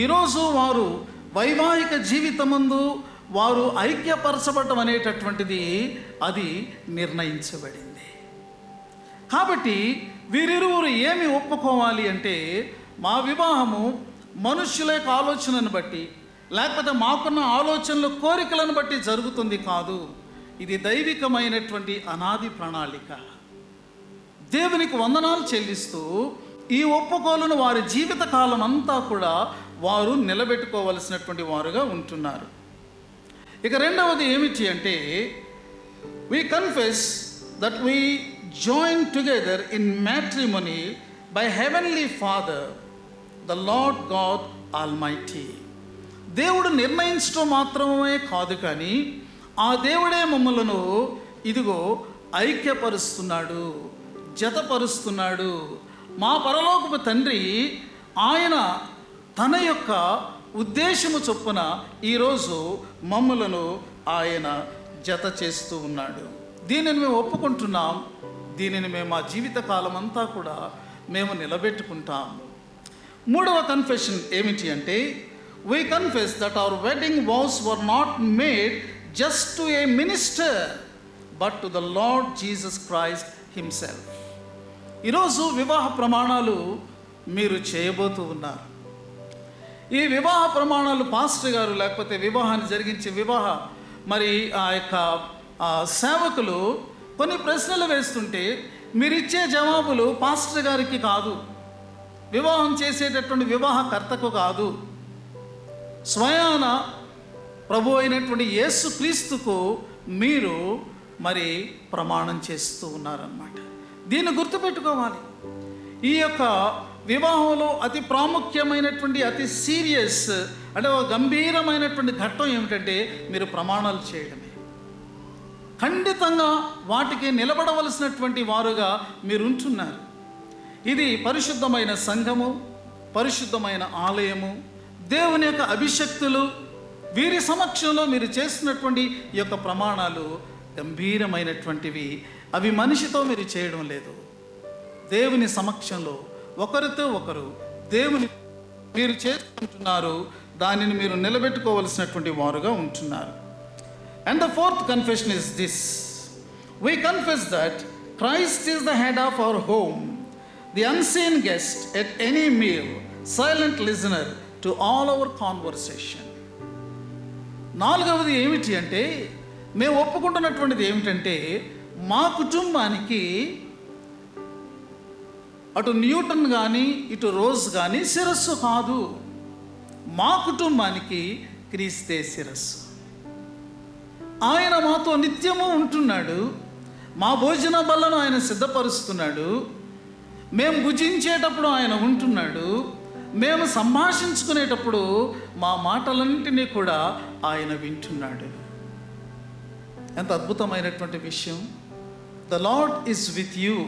ఈరోజు వారు వైవాహిక జీవితమందు వారు ఐక్యపరచబడటం అనేటటువంటిది అది నిర్ణయించబడింది. కాబట్టి వీరిరువురు ఏమి ఒప్పుకోవాలి అంటే, మా వివాహము మనుష్యుల యొక్క ఆలోచనను బట్టి లేకపోతే మాకున్న ఆలోచనలు కోరికలను బట్టి జరుగుతుంది కాదు. ఇది దైవికమైనటువంటి అనాది ప్రణాళిక. దేవునికి వందనాలు చెల్లిస్తూ ఈ ఒప్పుకోలను వారి జీవిత కాలం అంతా కూడా వారు నిలబెట్టుకోవలసినటువంటి వారుగా ఉంటున్నారు. ఇక రెండవది ఏమిటి అంటే, we confess that we join together in matrimony by Heavenly Father, the Lord God Almighty. దేవుడు నిర్ణయించడం మాత్రమే కాదు, కానీ ఆ దేవుడే మమ్మలను ఇదిగో ఐక్యపరుస్తున్నాడు, జతపరుస్తున్నాడు. మా పరలోకపు తండ్రి ఆయన తన యొక్క ఉద్దేశము చొప్పున ఈరోజు మమ్మలను ఆయన జత చేస్తూ ఉన్నాడు. దీనిని మేము ఒప్పుకుంటున్నాం. దీనిని మేము మా జీవిత కాలం అంతా కూడా మేము నిలబెట్టుకుంటాం. మూడవ కన్ఫెషన్ ఏమిటి అంటే, we confess that our wedding vows were not made just to a minister but to the Lord Jesus Christ himself. ఈరోజు వివాహ ప్రమాణాలు మీరు చేయబోతూ ఉన్నారు. ఈ వివాహ ప్రమాణాలు పాస్టర్ గారు లేకపోతే వివాహాన్ని జరిగించే మరి ఆ యొక్క సేవకులు కొన్ని ప్రశ్నలు వేస్తుంటే మీరిచ్చే జవాబులు పాస్టర్ గారికి కాదు, వివాహం చేసేటటువంటి వివాహకర్తకు కాదు, స్వయాన ప్రభు అయినటువంటి యేసు క్రీస్తుకు మీరు మరి ప్రమాణం చేస్తూ ఉన్నారన్నమాట. దీన్ని గుర్తుపెట్టుకోవాలి. ఈ యొక్క వివాహంలో అతి ప్రాముఖ్యమైనటువంటి అతి సీరియస్ అంటే ఒక గంభీరమైనటువంటి ఘట్టం ఏమిటంటే మీరు ప్రమాణాలు చేయడమే. ఖండితంగా వాటికి నిలబడవలసినటువంటి వారుగా మీరు ఉంటున్నారు. ఇది పరిశుద్ధమైన సంఘము, పరిశుద్ధమైన ఆలయము, దేవుని యొక్క అభిషక్తులు, వీరి సమక్షంలో మీరు చేస్తున్నటువంటి ఈ యొక్క ప్రమాణాలు గంభీరమైనటువంటివి. అవి మనిషితో మీరు చేయడం లేదు, దేవుని సమక్షంలో ఒకరితో ఒకరు దేవుని మీరు చేసుకుంటున్నారు. దానిని మీరు నిలబెట్టుకోవలసినటువంటి వారుగా ఉంటున్నారు. And the fourth confession is this: we confess that Christ is the head of our home, the unseen guest at any meal, silent listener to all our conversation. నాలుగవది ఏమిటి అంటే, మేము ఒప్పుకుంటున్నటువంటిది ఏమిటంటే, మా కుటుంబానికి అటు న్యూటన్ కానీ ఇటు రోజ్ కానీ శిరస్సు కాదు, మా కుటుంబానికి క్రీస్తే శిరస్సు. ఆయన మాతో నిత్యము ఉంటున్నాడు. మా భోజన బల్లను ఆయన సిద్ధపరుస్తున్నాడు. మేము భుజించేటప్పుడు ఆయన ఉంటున్నాడు. మేము సంభాషించుకునేటప్పుడు మా మాటలన్నింటినీ కూడా ఆయన వింటున్నాడు. ఎంత అద్భుతమైనటువంటి విషయం! The lord is with you.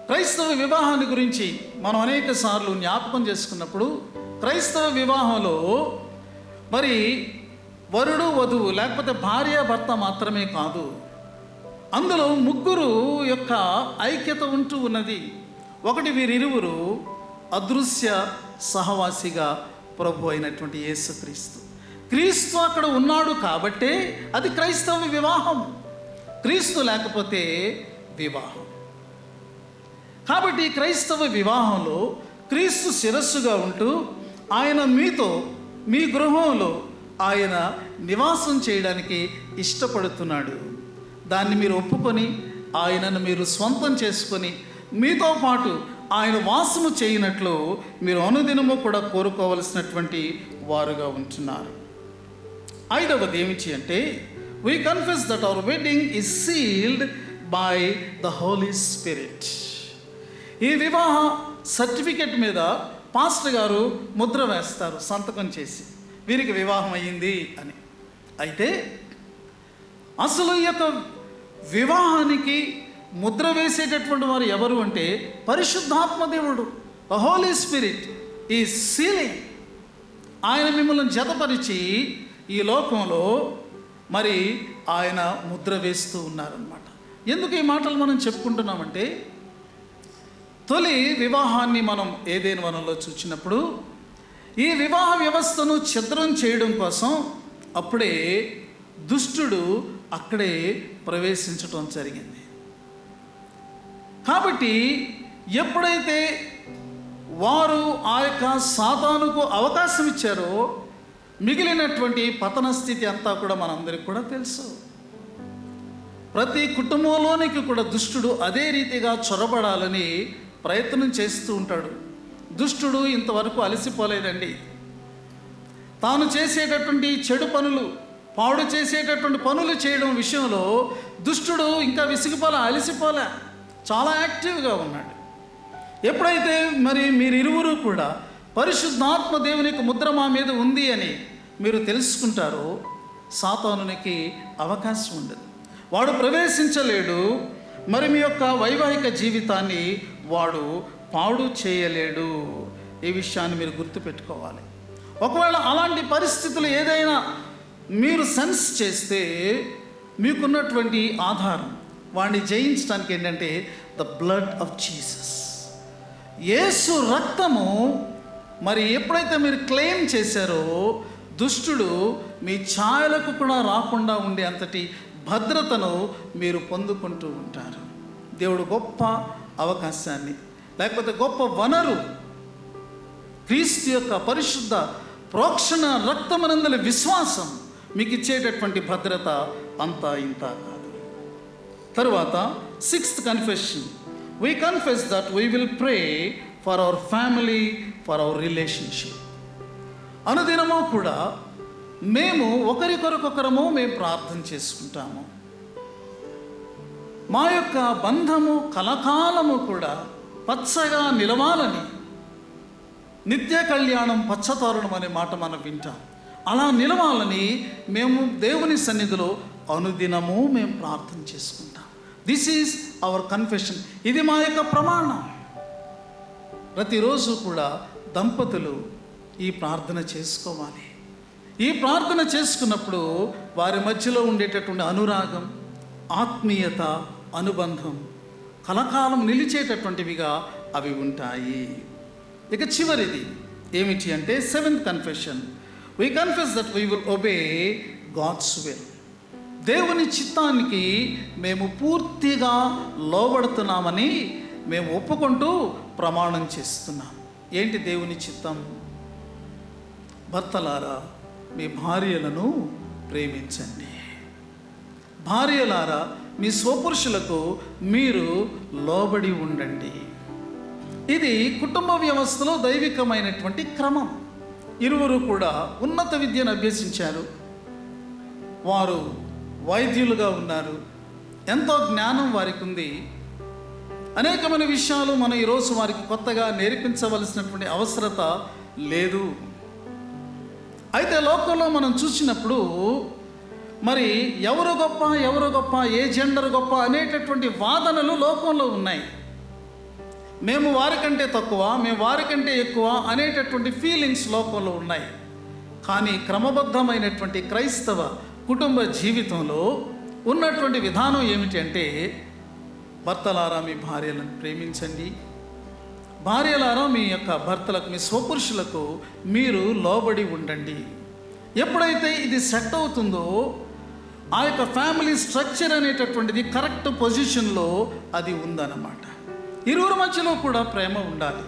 క్రైస్తవ వివాహాన్ని గురించి మనం అనేక సార్లు జ్ఞాపకం చేసుకున్నప్పుడు, క్రైస్తవ వివాహంలో మరి వరుడు వధువు లేకపోతే భార్య భర్త మాత్రమే కాదు, అందులో ముగ్గురు యొక్క ఐక్యత ఉంటూ ఉన్నది. ఒకటి, వీరిరువురు అదృశ్య సహవాసిగా ప్రభు అయినటువంటి యేసుక్రీస్తు. క్రీస్తు అక్కడ ఉన్నాడు కాబట్టే అది క్రైస్తవ వివాహం. క్రీస్తు లేకపోతే వివాహం. కాబట్టి క్రైస్తవ వివాహంలో క్రీస్తు శిరస్సుగా ఉంటూ ఆయన మీతో, మీ గృహంలో ఆయన నివాసం చేయడానికి ఇష్టపడుతున్నాడు. దాన్ని మీరు ఒప్పుకొని ఆయనను మీరు స్వంతం చేసుకొని మీతో పాటు ఆయన వాసము చేయనట్లు మీరు అనుదినము కూడా కోరుకోవలసినటువంటి వారుగా ఉంటున్నారు. ఐదవది ఏమిటి అంటే, we confess that our wedding is sealed by the Holy Spirit. ఈ వివాహ సర్టిఫికెట్ మీద పాస్టర్ గారు ముద్ర వేస్తారు సంతకం చేసి, వీరికి వివాహం అయ్యింది అని. అయితే అసలు ఈ యొక్క వివాహానికి ముద్ర వేసేటటువంటి వారు ఎవరు అంటే పరిశుద్ధాత్మ దేవుడు. ద హోలీ స్పిరిట్ ఈ సీలింగ్. ఆయన మిమ్మల్ని జతపరిచి ఈ లోకంలో మరి ఆయన ముద్ర వేస్తూ ఉన్నారన్నమాట. ఎందుకు ఈ మాటలు మనం చెప్పుకుంటున్నామంటే, తొలి వివాహాన్ని మనం ఏదైనా వనంలో చూసినప్పుడు ఈ వివాహ వ్యవస్థను ఛిద్రం చేయడం కోసం అప్పుడే దుష్టుడు అక్కడే ప్రవేశించటం జరిగింది. కాబట్టి ఎప్పుడైతే వారు ఆ యొక్క సాతానుకు అవకాశం ఇచ్చారో మిగిలినటువంటి పతన స్థితి అంతా కూడా మనందరికీ కూడా తెలుసు. ప్రతి కుటుంబంలోనికి కూడా దుష్టుడు అదే రీతిగా చొరబడాలని ప్రయత్నం చేస్తూ ఉంటాడు. దుష్టుడు ఇంతవరకు అలసిపోలేదండి. తాను చేసేటటువంటి చెడు పనులు, పాడు చేసేటటువంటి పనులు చేయడం విషయంలో దుష్టుడు ఇంకా విసిగిపోలే, అలసిపోలే, చాలా యాక్టివ్గా ఉన్నాడు. ఎప్పుడైతే మరి మీరిరువురు కూడా పరిశుద్ధాత్మ దేవునికి ముద్ర మా మీద ఉంది అని మీరు తెలుసుకుంటారో సాతానునికి అవకాశం ఉండదు, వాడు ప్రవేశించలేడు. మరి మీ యొక్క వైవాహిక జీవితాన్ని వాడు పాడు చేయలేడు. ఈ విషయాన్ని మీరు గుర్తుపెట్టుకోవాలి. ఒకవేళ అలాంటి పరిస్థితులు ఏదైనా మీరు సెన్స్ చేస్తే మీకున్నటువంటి ఆధారం వాడిని జయించడానికి ఏంటంటే ద బ్లడ్ ఆఫ్ జీసస్. యేసు రక్తము మరి ఎప్పుడైతే మీరు క్లెయిమ్ చేశారో దుష్టుడు మీ ఛాయలకు కూడా రాకుండా ఉండే అంతటి భద్రతను మీరు పొందుకుంటూ ఉంటారు. దేవుడు గొప్ప అవకాశాన్ని, లేకపోతే గొప్ప వనరు, క్రీస్తు యొక్క పరిశుద్ధ ప్రోక్షణ రక్తమనందలి విశ్వాసం మీకు ఇచ్చేటటువంటి భద్రత అంతా ఇంత కాదు. తరువాత 6th confession, we confess that we will pray for our family, for our relationship. అనుదినము కూడా మేము ఒకరికొరకొకరము మేము ప్రార్థన చేసుకుంటాము. మా యొక్క బంధము కలకాలము కూడా పచ్చగా నిలవాలని, నిత్య కళ్యాణం పచ్చతోరణం అనే మాట మనం వింటాం. అలా నిలవాలని మేము దేవుని సన్నిధిలో అనుదినము మేము ప్రార్థన చేసుకుంటాం. This is our confession. ఇది మా యొక్క ప్రమాణం. ప్రతిరోజు కూడా దంపతులు ఈ ప్రార్థన చేసుకోవాలి. ఈ ప్రార్థన చేసుకున్నప్పుడు వారి మధ్యలో ఉండేటటువంటి అనురాగం, ఆత్మీయత, అనుబంధం కలకాలం నిలిచేటటువంటివిగా అవి ఉంటాయి. ఇక చివరిది ఏమిటి అంటే 7th confession, we confess that we will obey God's will. దేవుని చిత్తానికి మేము పూర్తిగా లోబడుతున్నామని మేము ఒప్పుకుంటూ ప్రమాణం చేస్తున్నాం. ఏంటి దేవుని చిత్తం? భర్తలారా మీ భార్యలను ప్రేమించండి. భార్యలారా మీ స్వపురుషులకు మీరు లోబడి ఉండండి. ఇది కుటుంబ వ్యవస్థలో దైవికమైనటువంటి క్రమం. ఇరువురు కూడా ఉన్నత విద్యను అభ్యసించారు, వారు వైద్యులుగా ఉన్నారు, ఎంతో జ్ఞానం వారికి ఉంది. అనేకమైన విషయాలు మనం ఈరోజు వారికి కొత్తగా నేర్పించవలసినటువంటి అవసరత లేదు. అయితే లోకంలో మనం చూసినప్పుడు మరి ఎవరు గొప్ప, ఏ జెండర్ గొప్ప అనేటటువంటి వాదనలు లోకంలో ఉన్నాయి. మేము వారికంటే తక్కువ, మేము వారికంటే ఎక్కువ అనేటటువంటి ఫీలింగ్స్ లోకంలో ఉన్నాయి. కానీ క్రమబద్ధమైనటువంటి క్రైస్తవ కుటుంబ జీవితంలో ఉన్నటువంటి విధానం ఏమిటి అంటే, భర్తలారా మీ భార్యలను ప్రేమించండి, భార్యలారా మీ యొక్క భర్తలకు, మీ స్వపురుషులకు మీరు లోబడి ఉండండి. ఎప్పుడైతే ఇది సెట్ అవుతుందో ఆ యొక్క ఫ్యామిలీ స్ట్రక్చర్ అనేటటువంటిది కరెక్ట్ పొజిషన్లో అది ఉందన్నమాట. ఇరువురు మధ్యలో కూడా ప్రేమ ఉండాలి.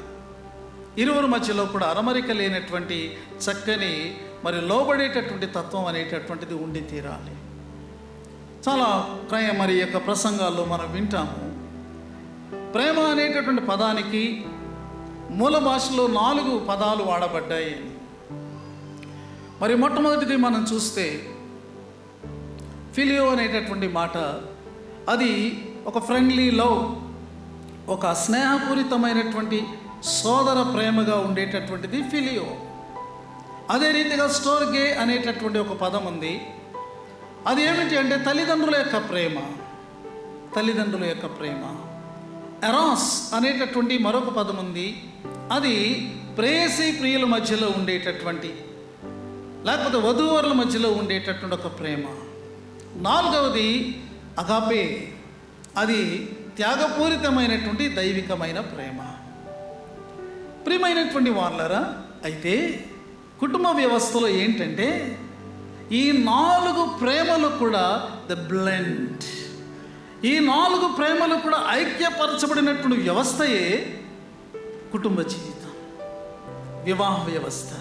ఇరువురు మధ్యలో కూడా అరమరిక లేనటువంటి చక్కని మరి లోబడేటటువంటి తత్వం అనేటటువంటిది ఉండి తీరాలి. చాలా మరి యొక్క ప్రసంగాల్లో మనం వింటాము, ప్రేమ అనేటటువంటి పదానికి మూల భాషలో 4 పదాలు వాడబడ్డాయి. మరి మొట్టమొదటిది మనం చూస్తే ఫిలియో అనేటటువంటి మాట, అది ఒక ఫ్రెండ్లీ లవ్, ఒక స్నేహపూరితమైనటువంటి సోదర ప్రేమగా ఉండేటటువంటిది ఫిలియో. అదే రీతిగా స్టోర్గే అనేటటువంటి ఒక పదం ఉంది. అది ఏమిటి అంటే తల్లిదండ్రుల యొక్క ప్రేమ, తల్లిదండ్రుల యొక్క ప్రేమ. ఎరాస్ అనేటటువంటి మరొక పదం ఉంది. అది ప్రేయసి ప్రియుల మధ్యలో ఉండేటటువంటి, లేకపోతే వధూవరుల మధ్యలో ఉండేటటువంటి ఒక ప్రేమ. 4వది అగాపే, అది త్యాగపూరితమైనటువంటి దైవికమైన ప్రేమ. ప్రియమైనటువంటి వాళ్ళరా, అయితే కుటుంబ వ్యవస్థలో ఏంటంటే ఈ 4 ప్రేమలు కూడా ద బ్లెండ్, ఈ 4 ప్రేమలు కూడా ఐక్యపరచబడినటువంటి వ్యవస్థయే కుటుంబ జీవితం, వివాహ వ్యవస్థ.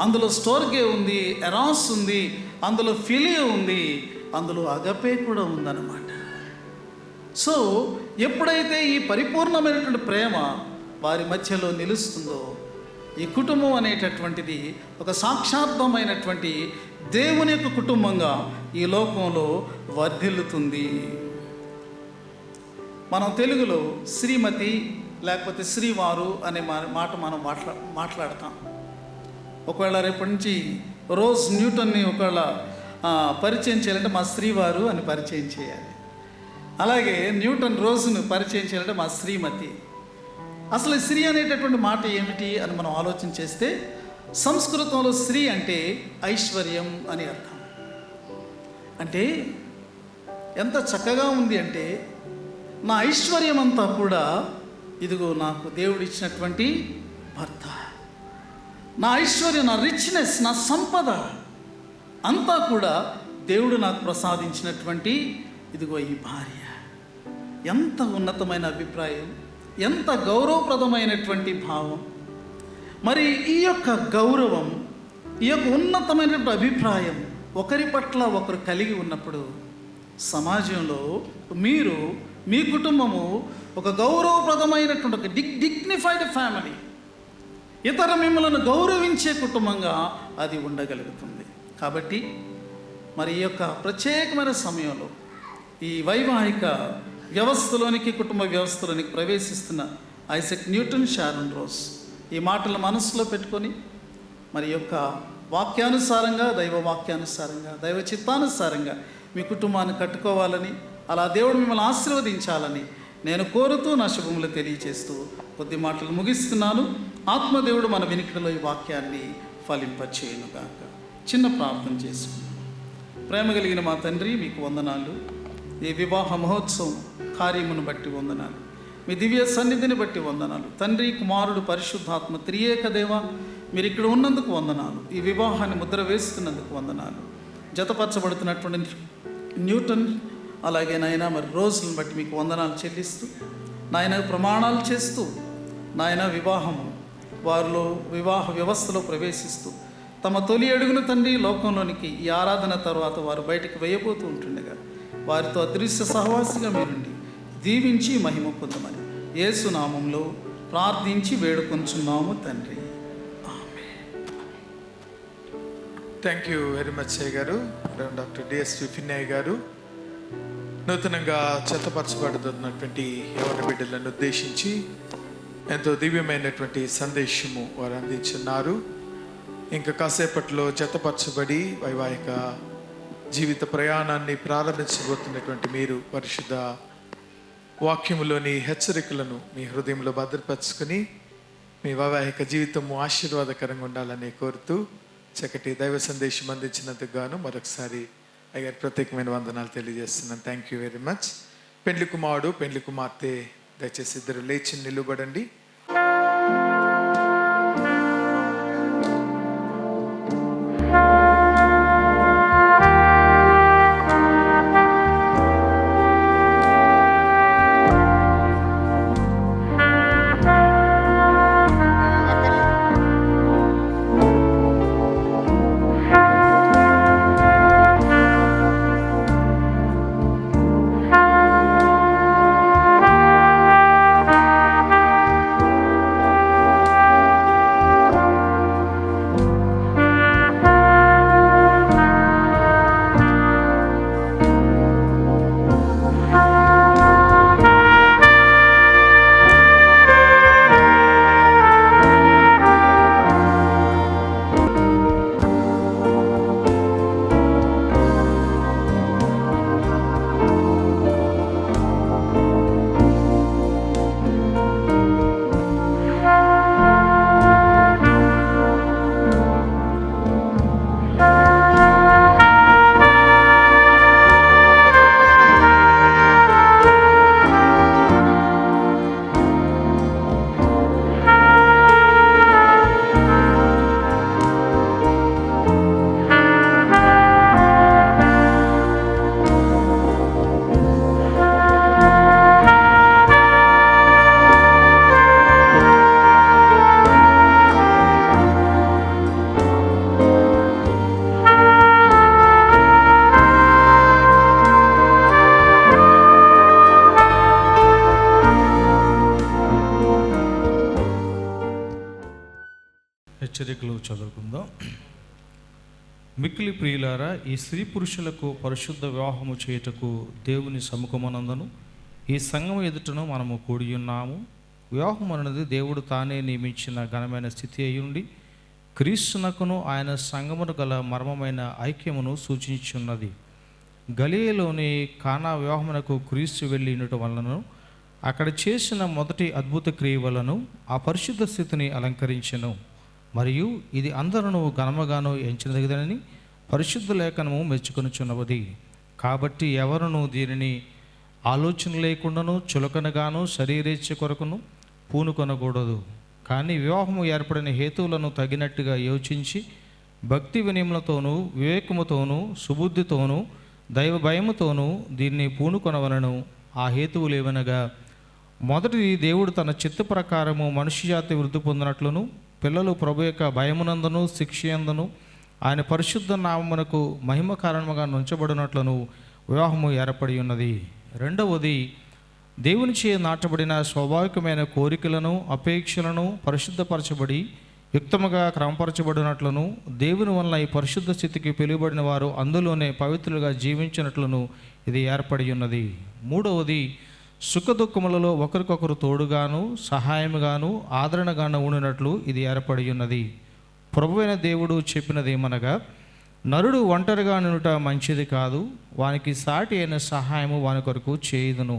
అందులో స్టోర్గే ఉంది, ఎరాస్ ఉంది, అందులో ఫిలియో ఉంది, అందులో అగపే కూడా ఉందన్నమాట. సో ఎప్పుడైతే ఈ పరిపూర్ణమైనటువంటి ప్రేమ వారి మధ్యలో నిలుస్తుందో ఈ కుటుంబం అనేటటువంటిది ఒక సాక్షాత్మైనటువంటి దేవుని యొక్క కుటుంబంగా ఈ లోకంలో వర్ధిల్లుతుంది. మనం తెలుగులో శ్రీమతి లేకపోతే శ్రీవారు అనే మాట మనం మాట్లాడతాం. ఒకవేళ రేపటి నుంచి రోజ్ న్యూటన్ని ఒకవేళ పరిచయం చేయాలంటే మా శ్రీవారు అని పరిచయం చేయాలి. అలాగే న్యూటన్ రోజును పరిచయం చేయాలంటే మా శ్రీమతి. అసలు స్త్రీ అనేటటువంటి మాట ఏమిటి అని మనం ఆలోచన చేస్తే సంస్కృతంలో స్త్రీ అంటే ఐశ్వర్యం అని అర్థం. అంటే ఎంత చక్కగా ఉంది అంటే నా ఐశ్వర్యం అంతా కూడా ఇదిగో నాకు దేవుడు ఇచ్చినటువంటి భర్త, నా ఐశ్వర్యం, నా రిచ్నెస్, నా సంపద అంతా కూడా దేవుడు నాకు ప్రసాదించినటువంటి ఇదిగో ఈ భార్య. ఎంత ఉన్నతమైన అభిప్రాయం, ఎంత గౌరవప్రదమైనటువంటి భావం. మరి ఈ యొక్క గౌరవం, ఈ యొక్క ఉన్నతమైనటువంటి అభిప్రాయం ఒకరి పట్ల ఒకరు కలిగి ఉన్నప్పుడు సమాజంలో మీరు, మీ కుటుంబము ఒక గౌరవప్రదమైనటువంటి ఒక డిగ్నిఫైడ్ ఫ్యామిలీ, ఇతర మిమ్మల్ని గౌరవించే కుటుంబంగా అది ఉండగలుగుతుంది. కాబట్టి మరి ఈ యొక్క ప్రత్యేకమైన సమయంలో ఈ వైవాహిక వ్యవస్థలోనికి, కుటుంబ వ్యవస్థలోనికి ప్రవేశిస్తున్న ఐజాక్ న్యూటన్, షారోన్ రోజ్ ఈ మాటలు మనసులో పెట్టుకొని మరి యొక్క వాక్యానుసారంగా, దైవ వాక్యానుసారంగా, దైవ చిత్తానుసారంగా మీ కుటుంబాన్ని కట్టుకోవాలని, అలా దేవుడు మిమ్మల్ని ఆశీర్వదించాలని నేను కోరుతూ నా శుభములు తెలియజేస్తూ కొద్ది మాటలు ముగిస్తున్నాను. ఆత్మదేవుడు మన వినికిడిలో ఈ వాక్యాన్ని ఫలింపచేయునుగాక. చిన్న ప్రార్థన చేసుకున్నాను. ప్రేమ కలిగిన మా తండ్రి, మీకు వందనాలు. ఈ వివాహ మహోత్సవం కార్యమును బట్టి వందనాలు, మీ దివ్య సన్నిధిని బట్టి వందనాలు. తండ్రి, కుమారుడు, పరిశుద్ధాత్మ త్రియేక దేవ, మీరు ఇక్కడ ఉన్నందుకు వందనాలు. ఈ వివాహాన్ని ముద్ర వేస్తున్నందుకు వందనాలు. జతపరచబడుతున్నటువంటి న్యూటన్ అలాగే నాయన మరి రోజులను బట్టి మీకు వందనాలు చెల్లిస్తూ, నాయన ప్రమాణాలు చేస్తూ, నాయన వారిలో వివాహ వ్యవస్థలో ప్రవేశిస్తూ తమ తొలి అడుగును తండ్రి లోకంలోనికి ఈ ఆరాధన తర్వాత వారు బయటకు వేయబోతూ ఉంటుండగా వారితో అదృశ్య సహవాసిగా మీరుండి దీవించి మహిమ పొందమని యేసు నామంలో ప్రార్థించి వేడుకొంచున్నాము తండ్రి. థ్యాంక్ యూ వెరీ మచ్ అయ్య గారు. డాక్టర్ డిఎస్వి ఫిన్నయ్య గారు నూతనంగా చెత్తపరచబడుతున్నటువంటి యవన బిడ్డలను ఉద్దేశించి ఎంతో దివ్యమైనటువంటి సందేశము వారు అందించున్నారు. ఇంకా కాసేపట్లో చెత్తపరచబడి వైవాహిక జీవిత ప్రయాణాన్ని ప్రారంభించబోతున్నటువంటి మీరు పరిశుద్ధ వాక్యములోని హెచ్చరికలను మీ హృదయంలో భద్రపరుచుకుని మీ వైవాహిక జీవితము ఆశీర్వాదకరంగా ఉండాలని కోరుతూ చక్కటి దైవ సందేశం అందించినందుకు గాను మరొకసారి అయ్యారు ప్రత్యేకమైన వందనాలు తెలియజేస్తున్నాను. Thank you very much. పెండ్లి కుమారుడు, పెండ్లి కుమార్తె దయచేసి ఇద్దరు లేచి నిలబడండి. హెచ్చరికలు చదువుకుందాం. మిక్కిలి ప్రియులారా, ఈ స్త్రీ పురుషులకు పరిశుద్ధ వివాహము చేయుటకు దేవుని సముఖమనందను ఈ సంఘం ఎదుటను మనము కూడి ఉన్నాము. వివాహం అన్నది దేవుడు తానే నియమించిన ఘనమైన స్థితి అయ్యుండి క్రీస్తునకును ఆయన సంఘమును గల మర్మమైన ఐక్యమును సూచించున్నది. గలిలయలోని కానా వివాహమునకు క్రీస్తు వెళ్ళినటు వలన అక్కడ చేసిన మొదటి అద్భుత క్రియ వలను ఆ పరిశుద్ధ స్థితిని అలంకరించెను. మరియు ఇది అందరూ ఘనముగాను ఎంచదగినదని పరిశుద్ధ లేఖనము మెచ్చుకొనుచున్నది. కాబట్టి ఎవరును దీనిని ఆలోచన లేకుండాను చులకనగాను శరీరేచ్ఛ కొరకును పూనుకొనకూడదు. కానీ వివాహము ఏర్పడిన హేతువులను తగినట్టుగా యోచించి భక్తి వినయములతోనూ వివేకముతోనూ సుబుద్ధితోనూ దైవ భయముతోనూ దీన్ని పూనుకొనవలను. ఆ హేతువులు ఏవనగా, మొదటిది దేవుడు తన చిత్త ప్రకారము మనుష్య జాతి వృద్ధి పొందినట్లును పిల్లలు ప్రభు యొక్క భయమునందును శిక్షయందును ఆయన పరిశుద్ధ నామమునకు మహిమ కారణముగా నుంచబడినట్లును వివాహము ఏర్పడి ఉన్నది. రెండవది దేవుని చే నాటబడిన స్వాభావికమైన కోరికలను అపేక్షలను పరిశుద్ధపరచబడి యుక్తముగా క్రమపరచబడినట్లును దేవుని వలన ఈ పరిశుద్ధ స్థితికి పిలువబడిన వారు అందులోనే పవిత్రులుగా జీవించినట్లును ఇది ఏర్పడి ఉన్నది. మూడవది సుఖదుఖములలో ఒకరికొకరు తోడుగాను సహాయముగాను ఆదరణగాను ఉండినట్లు ఇది ఏర్పడి ఉన్నది. ప్రభువైన దేవుడు చెప్పినదేమనగా, నరుడు ఒంటరిగా నుండుట మంచిది కాదు, వానికి సాటి అయిన సహాయము వాని కొరకు చేయుదును.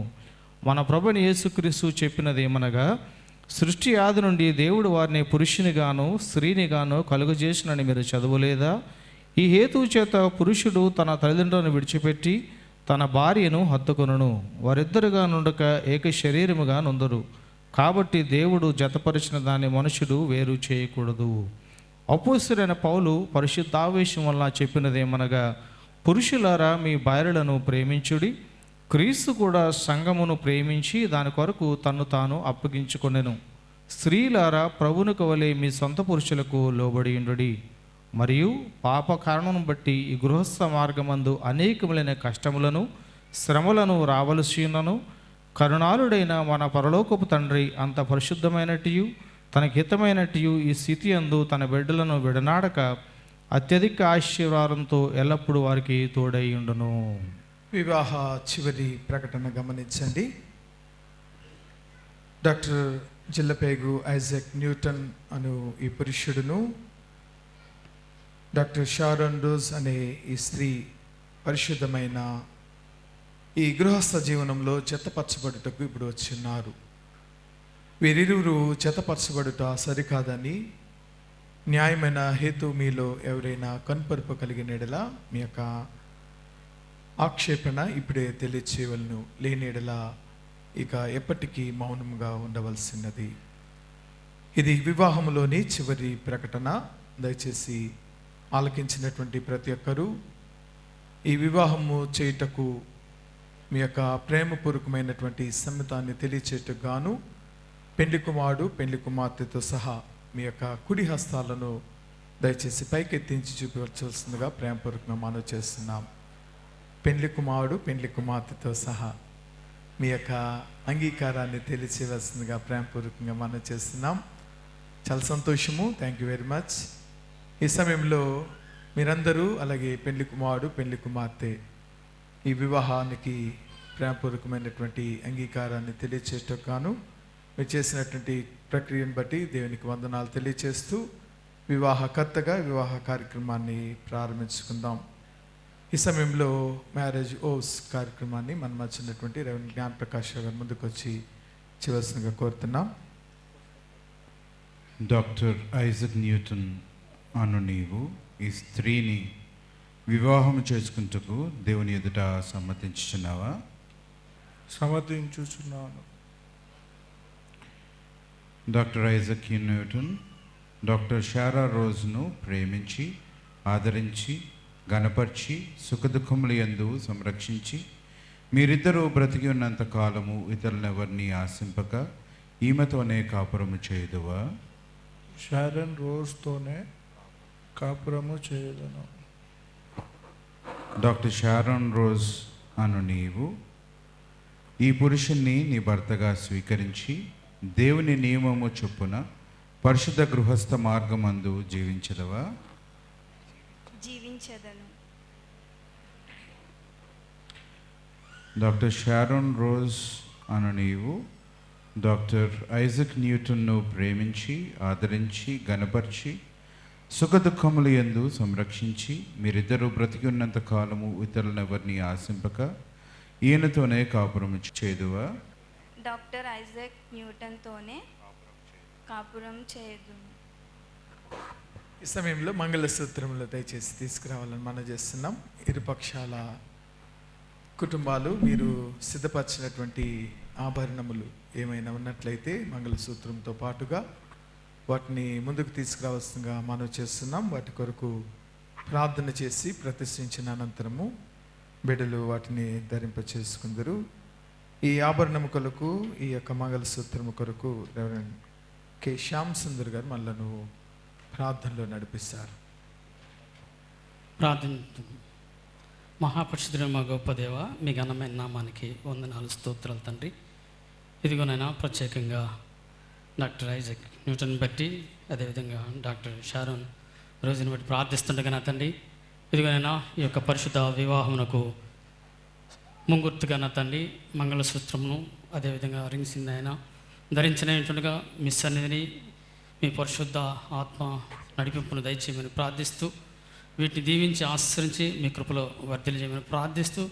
మన ప్రభువైన యేసుక్రీస్తు చెప్పినదేమనగా, సృష్టి ఆది నుండి దేవుడు వారిని పురుషునిగాను స్త్రీనిగాను కలుగజేసినని మీరు చదవలేదా? ఈ హేతువు చేత పురుషుడు తన తల్లిదండ్రులను విడిచిపెట్టి తన భార్యను హత్తుకొనును, వారిద్దరుగా నుండక ఏక శరీరముగా నుందురు. కాబట్టి దేవుడు జతపరిచిన దాన్ని మనుషుడు వేరు చేయకూడదు. అపోస్తలుడైన పౌలు పరిశుద్ధావేశం వల్ల చెప్పినదేమనగా, పురుషులారా మీ భార్యలను ప్రేమించుడి, క్రీస్తు కూడా సంఘమును ప్రేమించి దాని కొరకు తన్ను తాను అప్పగించుకొనెను. స్త్రీలారా ప్రభువునకు వలె మీ సొంత పురుషులకు లోబడి ఉండుడి. మరియు పాప కారణం బట్టి ఈ గృహస్థ మార్గమందు అనేకములైన కష్టములను శ్రమలను రావలసి ఉన్నను. కరుణాళుడైన మన పరలోకపు తండ్రి అంత పరిశుద్ధమైనట్టు తనకి హితమైనట్టు ఈ స్థితి అందు తన బిడ్డలను విడనాడక అత్యధిక ఆశీర్వాదంతో ఎల్లప్పుడూ వారికి తోడై ఉండును. వివాహ చివరి ప్రకటన గమనించండి. డాక్టర్ జిల్లపేగు ఐజాక్ న్యూటన్ అను ఈ పురుషుడును, డాక్టర్ షారోన్ రోజ్ అనే ఈ స్త్రీ పరిశుద్ధమైన ఈ గృహస్థ జీవనంలో చెత్తపరచబడుటకు ఇప్పుడు వచ్చిన్నారు. వీరిరువురు చెత్తపరచబడుట సరికాదని న్యాయమైన హేతు మీలో ఎవరైనా కనుపరుపు కలిగినడలా మీ యొక్క ఆక్షేపణ ఇప్పుడే తెలియచేయవలను, లేనిడలా ఇక ఎప్పటికీ మౌనంగా ఉండవలసినది. ఇది వివాహంలోని చివరి ప్రకటన. దయచేసి ఆలకించినటువంటి ప్రతి ఒక్కరూ ఈ వివాహము చేయుటకు మీ యొక్క ప్రేమపూర్వకమైనటువంటి సమ్మతాన్ని తెలియచేయటకు గాను పెండ్లి కుమారుడు పెండ్లి కుమార్తెతో సహా మీ యొక్క కుడి హస్తాలను దయచేసి పైకెత్తించి చూపించవలసిందిగా ప్రేమపూర్వకంగా మనవి చేస్తున్నాం. పెండ్లి కుమారుడు పెండ్లి కుమార్తెతో సహా మీ యొక్క అంగీకారాన్ని తెలియచేయవలసిందిగా ప్రేమపూర్వకంగా మనం చేస్తున్నాం. చాలా సంతోషము. Thank you very much. ఈ సమయంలో మీరందరూ అలాగే పెండ్లి కుమారుడు పెండ్లి కుమార్తె ఈ వివాహానికి ప్రేమపూర్వకమైనటువంటి అంగీకారాన్ని తెలియచేయటకు గాను మీరు చేసినటువంటి ప్రక్రియను బట్టి దేవునికి వందనాలు తెలియచేస్తూ వివాహకర్తగా వివాహ కార్యక్రమాన్ని ప్రారంభించుకుందాం. ఈ సమయంలో మ్యారేజ్ ఓస్ కార్యక్రమాన్ని మనం వచ్చినటువంటి రెవెన్యూ జ్ఞాన ప్రకాష్ గారు ముందుకు వచ్చి చివరిగా కోరుతున్నాం. డాక్టర్ ఐజాక్ న్యూటన్ అను నీవు ఈ స్త్రీని వివాహం చేసుకుంటకు దేవుని ఎదుట సమ్మతించుచున్నావా? సమ్మతించుచున్నాను. Doctor Isaac Newton doctor Sharon రోజును ప్రేమించి ఆదరించి గణపరిచి సుఖదుఖముల యందు సంరక్షించి మీరిద్దరూ బ్రతికి ఉన్నంత కాలము ఇతరులెవరిని ఆశింపక ఈమెతోనే కాపురము చేయుదువా? షారన్ రోజుతోనే కాపురము చేయదను. డాక్టర్ షారోన్ రోజ్ అను నీవు ఈ పురుషుణ్ణి నీ భర్తగా స్వీకరించి దేవుని నియమము చొప్పున పరిశుద్ధ గృహస్థ మార్గమందు జీవించదవా? జీవించదను. డాక్టర్ షారోన్ రోజ్ అను నీవు డాక్టర్ ఐజక్ న్యూటన్ను ప్రేమించి ఆదరించి గనపరిచి సుఖదుఖములు యందు సంరక్షించి మీరిద్దరూ బ్రతికి ఉన్నంత కాలము ఇతరులనెవరిని ఆశింపక ఈయనతోనే కాపురం చేదువా? డాక్టర్ ఐజక్ న్యూటన్తోనే కాపురం చేయదు. ఈ సమయంలో మంగళసూత్రములు దయచేసి తీసుకురావాలని మనం చేస్తున్నాం. ఇరుపక్షాల కుటుంబాలు మీరు సిద్ధపరిచినటువంటి ఆభరణములు ఏమైనా ఉన్నట్లయితే మంగళసూత్రంతో పాటుగా వాటిని ముందుకు తీసుకురావాల్సిందిగా మనం చేస్తున్నాం. వాటి కొరకు ప్రార్థన చేసి ప్రతిష్ఠించిన అనంతరము బిడ్డలు వాటిని ధరింప చేసుకుందరు. ఈ ఆభరణము కొరకు, ఈ యొక్క మంగళసూత్రము కొరకు రెవరెండ్ కె శ్యామ్ సుందర్ గారు మనలను ప్రార్థనలో నడిపిస్తారు. ప్రార్థన. మహాపరిశుద్ధుడైన మా గొప్ప దేవ, మీ ఘనమైన నామానికి వందనాలు, స్తోత్రాలు తండ్రి. ఇదిగోనైనా ప్రత్యేకంగా డాక్టర్ ఐజక్ న్యూటన్ బట్టి, అదేవిధంగా డాక్టర్ షారోన్ రోజుని బట్టి ప్రార్థిస్తుండగా నా తండ్రి, ఇదిగోనైనా ఈ యొక్క పరిశుద్ధ వివాహమునకు ముంగుర్తుగా నా తండ్రి మంగళసూత్రమును అదేవిధంగా రింగ్స్ని అయినా ధరించినట్టుగా మీ సన్నిధిని, మీ పరిశుద్ధ ఆత్మ నడిపింపును దయచేయమని ప్రార్థిస్తూ, వీటిని దీవించి ఆశ్రయించి మీ కృపలో వర్ధిల్లు చేయమని ప్రార్థిస్తూ,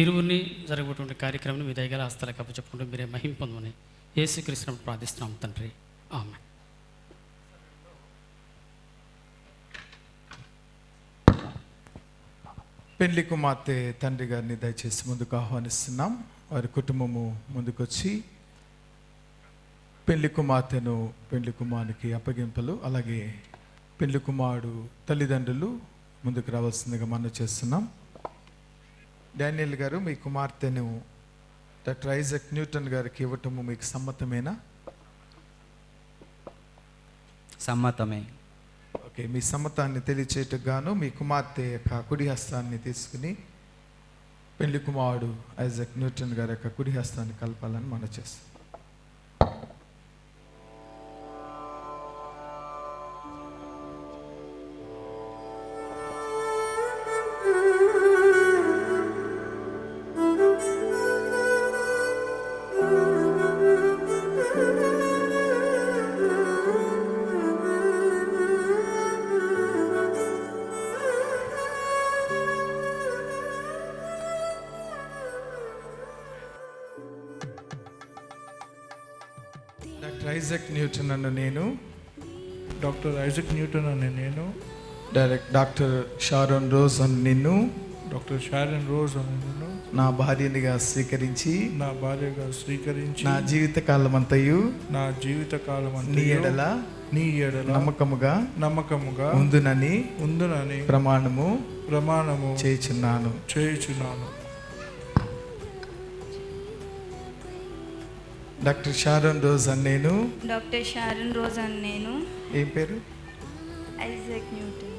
ఇరువురిని జరగబోటువంటి కార్యక్రమం మీ దయగల హస్తాలకు అప్పచెప్పుకుంటూ మీరే మహిమ పొందమని యేసుక్రీస్తును ప్రార్థిస్తున్నాం తండ్రి. ఆమేన్. పెళ్లి కుమార్తె తండ్రి గారిని దయచేసి ముందుకు ఆహ్వానిస్తున్నాం. వారి కుటుంబము ముందుకొచ్చి పెళ్లి కుమార్తెను పెళ్లి కుమారునికి అప్పగింపలు, అలాగే పెళ్లి కుమారుడు తల్లిదండ్రులు ముందుకు రావాల్సిందిగా మనం చేస్తున్నాం. డానియల్ గారు, మీ కుమార్తెను డాక్టర్ ఐజక్ న్యూటన్ గారికి ఇవ్వటము మీకు సమ్మతమేనా? సమ్మతమే. ఓకే, మీ సమ్మతాన్ని తెలియచేయటకు గాను మీ కుమార్తె యొక్క కుడి హస్తాన్ని తీసుకుని పెళ్లి కుమారుడు ఐజక్ న్యూటన్ గారి యొక్క కుడి హస్తాన్ని కలపాలని మనం చేస్తాం. డాక్టర్ ఐజక్ న్యూటన్ అను నేను, డాక్టర్ ఐజక్ న్యూటన్ అనే నేను, డాక్టర్ షారోన్ రోజ్ అని నిన్ను, డాక్టర్ షారోన్ రోజ్ అనే నేను నా భార్యనిగా స్వీకరించి, నా భార్యగా స్వీకరించి, నా జీవితకాలమంతయు నా జీవితకాలం నీ ఎడల నమ్మకముగా ఉందునని ప్రమాణము చేయుచున్నాను. డాక్టర్ షారోన్ రోజ్ అని నేను, డాక్టర్ షారోన్ రోజ్ అని నేను, ఏం పేరు? ఐజక్ న్యూటన్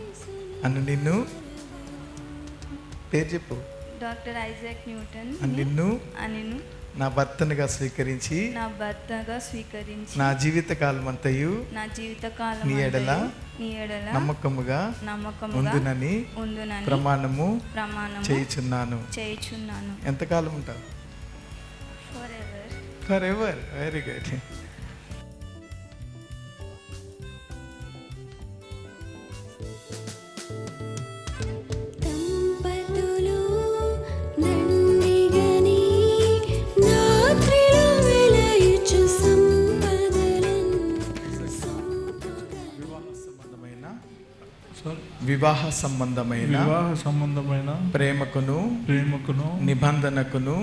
అను నిన్ను, పేరు చెప్పు. డాక్టర్ ఐజక్ న్యూటన్ అని నిన్ను నా భర్తగా స్వీకరించి, నా జీవితకాలమంతయు నీ ఎడల నమ్మకముగా ఉందునని ప్రమాణము చేయుచున్నాను. ఎంతకాలం ఉంటావు? ఫరెవర్. Very good. వివాహ సంబంధమైన ప్రేమకును నిబంధనకును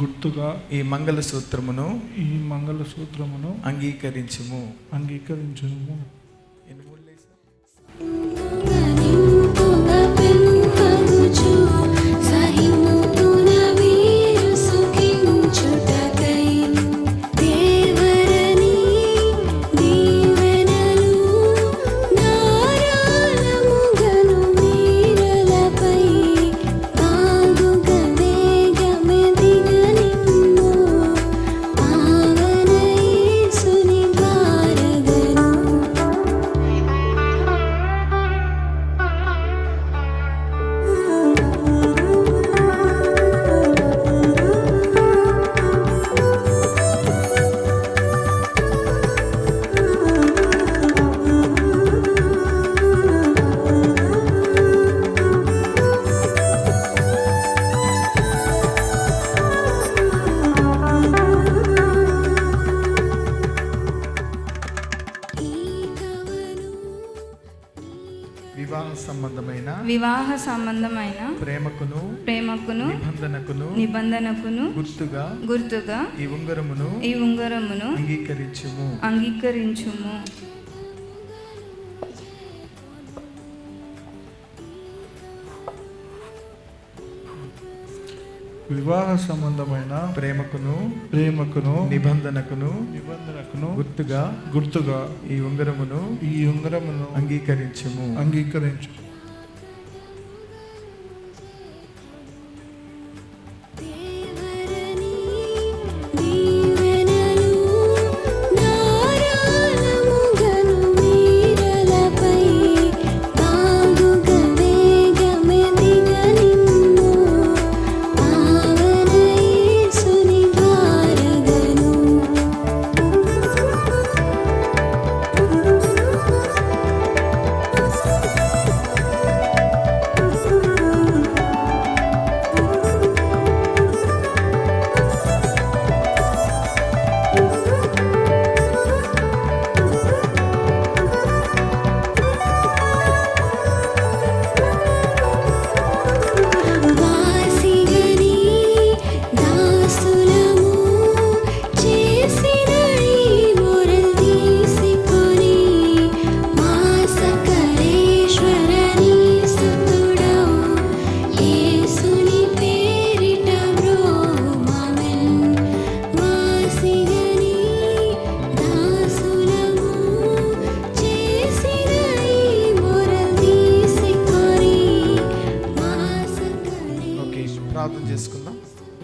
గుర్తుగా ఈ మంగళసూత్రమును అంగీకరించుము. సుని వివాహ సంబంధమైన ప్రేమకును నిబంధనకును గుర్తుగా ఈ ఉంగరమును అంగీకరించుము. వివాహ సంబంధమైన ప్రేమకును నిబంధనకును గుర్తుగా ఈ ఉంగరమును అంగీకరించు.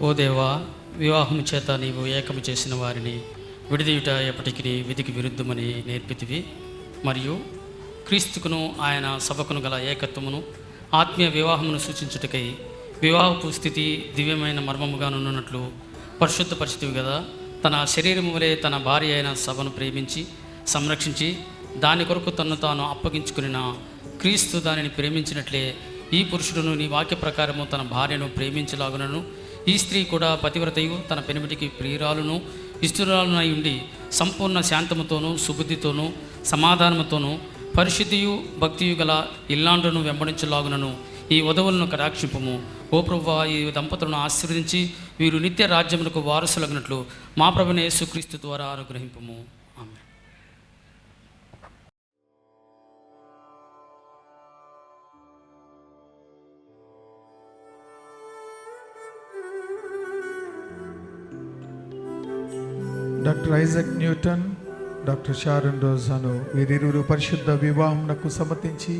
ఓ దేవా, వివాహము చేత నీవు ఏకము చేసిన వారిని విడిదియుట ఎప్పటికీ విధికి విరుద్ధమని నేర్పితివి. మరియు క్రీస్తుకును ఆయన సభకును గల ఏకత్వమును ఆత్మీయ వివాహమును సూచించుటకై వివాహపు స్థితి దివ్యమైన మర్మముగా నున్నట్లు పరిశుద్ధపరిచితివి కదా. తన శరీరము వలె తన భార్య అయిన సభను ప్రేమించి సంరక్షించి దాని కొరకు తన్ను తాను అప్పగించుకున్న క్రీస్తు దానిని ప్రేమించినట్లే ఈ పురుషుడును నీ వాక్య ప్రకారము తన భార్యను ప్రేమించలాగునను ఈ స్త్రీ కూడా పతివ్రతయు తన పెనిమిటికి ప్రియురాలును ఇష్టురాలునై ఉండి సంపూర్ణ శాంతముతోనూ సుబుద్ధితోనూ సమాధానముతోనూ పరిశుద్ధియు భక్తియు గల ఇల్లాండ్రును వెంబడించలాగునను ఈ వధువులను కటాక్షింపము. ఓ ప్రభువా, ఈ దంపతులను ఆశీర్వదించి వీరు నిత్య రాజ్యములకు వారసులగినట్లు మా ప్రభువైన యేసుక్రీస్తు ద్వారా అనుగ్రహింపము. ఆమేన్. Doctor Isaac Newton, doctor Sharon Rose అను వీరిరువురు పరిశుద్ధ వివాహమునకు సమ్మతించి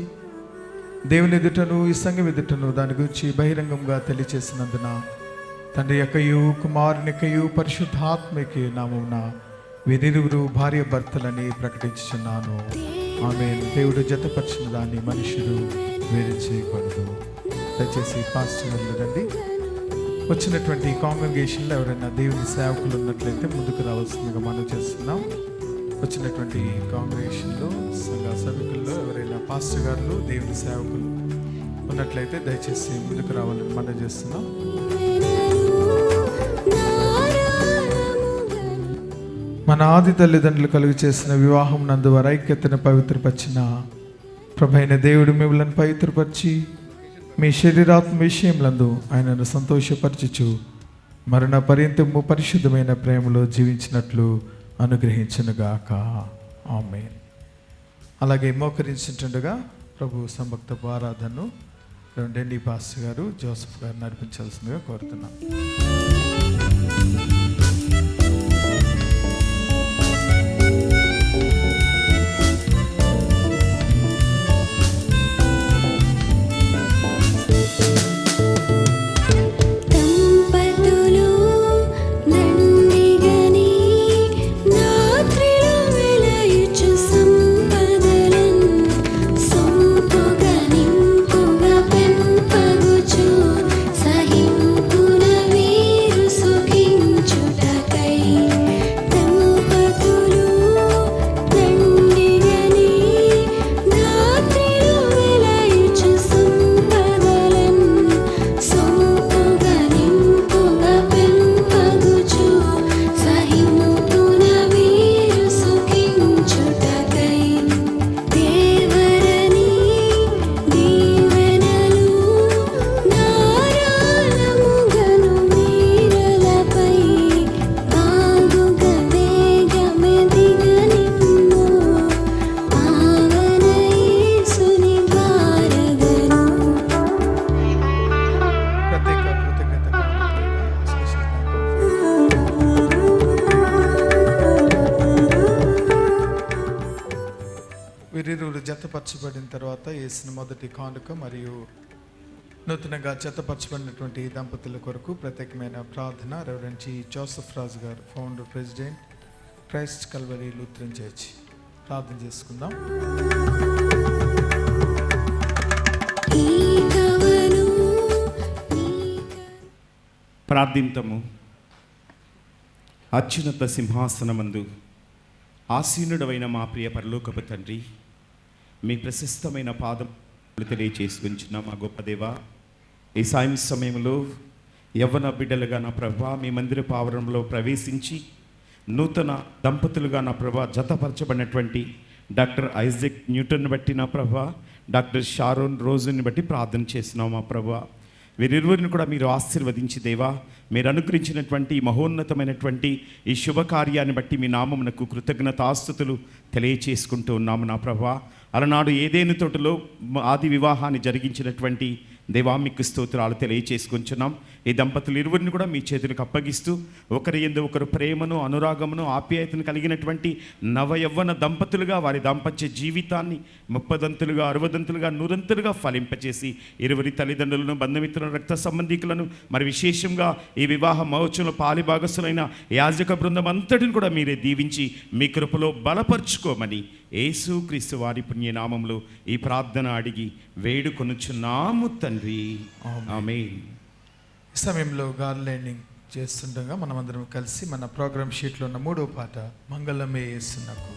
దేవుని ఎదుటను ఈ సంఘం ఎదుటను దాని గురించి బహిరంగంగా తెలియచేసినందున తండ్రి యొక్కయు కుమారుని యొక్కయు పరిశుద్ధాత్మకి నామమున వీరిరువురు భార్య భర్తలని ప్రకటించుచున్నాను. ఆమేన్. దేవుడు జతపరిచిన దాన్ని మనుషుడు వేరు చేయకూడదు. దయచేసి పాస్టర్ రండి. వచ్చినటువంటి కాంగ్రిగేషన్లో ఎవరైనా దేవుని సేవకులు ఉన్నట్లయితే ముందుకు రావాల్సిందిగా మనం చేస్తున్నాం. వచ్చినటువంటి కాంగ్రిగేషన్లో సంఘ సభ్యుల్లో ఎవరైనా పాస్టర్ గారు దేవుని సేవకులు ఉన్నట్లయితే దయచేసి ముందుకు రావాలని మనం చేస్తున్నాం. మన ఆది తల్లిదండ్రులు కలుగు చేసిన వివాహం నందు వారి ఐక్యతను పవిత్రపరిచిన ప్రభైన దేవుడు మిమ్మల్ని పవిత్రపరిచి మీ శరీరాత్మ విషయములందు ఆయనను సంతోషపరచుచు మరణ పర్యంతము పరిశుద్ధమైన ప్రేమలో జీవించినట్లు అనుగ్రహించునుగాక. ఆమేన్. అలాగే మోకరించుంటుండగా ప్రభు సంభక్తపు ఆరాధనను డెండి పాస్టర్ గారు, జోసెఫ్ గారు నడిపించాల్సిందిగా కోరుతున్నాం. సహింపున వీరు సుఖించు వీరిరువురు జతపరచబడిన తర్వాత వేసిన మొదటి కానుక మరియు నూతనంగా జతపరచబడినటువంటి దంపతుల కొరకు ప్రత్యేకమైన ప్రార్థన రెవరెండ్ జి జోసెఫ్ రాజు గారు, founder president, Christ Calvary Lutheran church. ప్రార్థన చేసుకుందాం. ప్రార్థింతము. అత్యున్నత సింహాసనమందు ఆసీనుడవైన మా ప్రియ పరలోకపు తండ్రి, మీ ప్రశస్తమైన పాదములు తెలియచేసుకుంటున్న మా గొప్ప దేవా, ఈ సాయం సమయంలో యవ్వన బిడ్డలుగా నా ప్రభా మీ మందిర ఆవరణలో ప్రవేశించి నూతన దంపతులుగా నా ప్రభా జతపరచబడినటువంటి డాక్టర్ ఐజక్ న్యూటన్ బట్టి నా ప్రభా, డాక్టర్ షారోన్ రోజుని బట్టి ప్రార్థన చేస్తున్నాం మా ప్రభా. వీరిరువురిని కూడా మీరు ఆశీర్వదించి దేవా, మీరు అనుగ్రహించినటువంటి మహోన్నతమైనటువంటి ఈ శుభకార్యాన్ని బట్టి మీ నామమునకు కృతజ్ఞతాస్తుతులు తెలియచేసుకుంటూ ఉన్నాము నా ప్రభా. అలనాడు ఏదేను తోటలో ఆది వివాహాన్ని జరిగించినటువంటి దేవా మీకు స్తోత్రాలు తెలియచేసుకుంటున్నాం. ఈ దంపతులు ఇరువురిని కూడా మీ చేతులకు అప్పగిస్తూ ఒకరి యందు ఒకరు ప్రేమను, అనురాగమును, ఆప్యాయతను కలిగినటువంటి నవయవ్వన దంపతులుగా వారి దాంపత్య జీవితాన్ని 30దంతులుగా, 60దంతులుగా, 100దంతులుగా ఫలింపచేసి ఇరువురి తల్లిదండ్రులను, బంధుమిత్రులను, రక్త సంబంధికులను, మరి విశేషంగా ఈ వివాహ మహోత్సవంలో పాలిభాగస్తులైన యాజక బృందం అంతటిని కూడా మీరే దీవించి మీ కృపలో బలపరుచుకోమని యేసు క్రీస్తు వారి పుణ్యనామంలో ఈ ప్రార్థన అడిగి వేడుకొనుచున్నాము తండ్రి, ఆమేన్. ఈ సమయంలో గార్లెండింగ్ చేస్తుండగా మనమందరం కలిసి మన ప్రోగ్రామ్ షీట్లో ఉన్న 3వ పాట మంగళమే యేసునకు.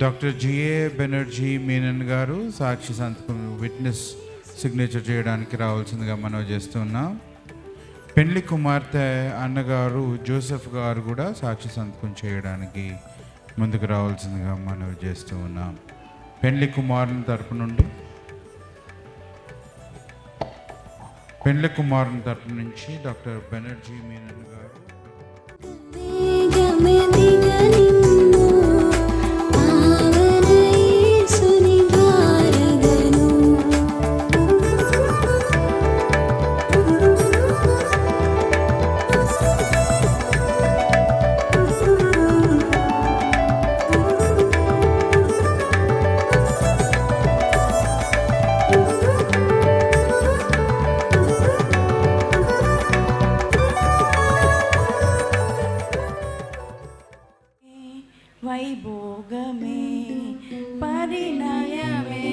డాక్టర్ జిఏ బెనర్జీ మీనన్ గారు సాక్షి సంతకం విట్నెస్ సిగ్నేచర్ చేయడానికి రావాల్సిందిగా మనవి చేస్తున్నాం. పెండ్లి కుమార్తె అన్నగారు జోసెఫ్ గారు కూడా సాక్షి సంతకం చేయడానికి ముందుకు రావాల్సిందిగా మనవి చేస్తూ ఉన్నాం. పెండ్లి కుమారుని తరపు నుండి, పెండ్లి కుమారుని తరపు నుంచి డాక్టర్ బెనర్జీ మీనన్ గారు. వైభోగమే పరిణయమే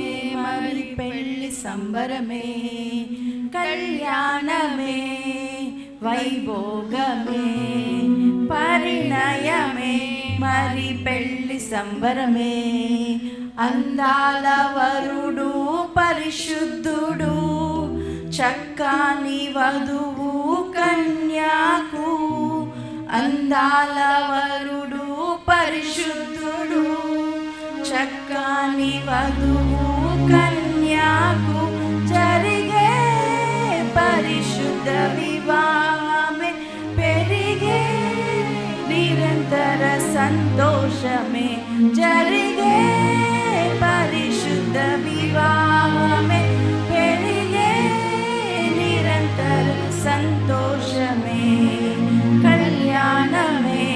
మరి పెళ్లి సంబరమే కళ్యాణమే వైభోగమే పరిణయమే మరి పెళ్లి సంబరమే అందాల వరుడు పరిశుద్ధుడు చక్కని వధువు కన్యాకు అందాల వరుడు పరిశుద్ధుడు చక్కని వధువు కన్యాకు జరిగే పరిశుద్ధ వివాహమే పెరిగే నిరంతర సంతోషమే జరిగే పరిశుద్ధ వివాహమే పెరిగే నిరంతర సంతోషమే కళ్యాణమే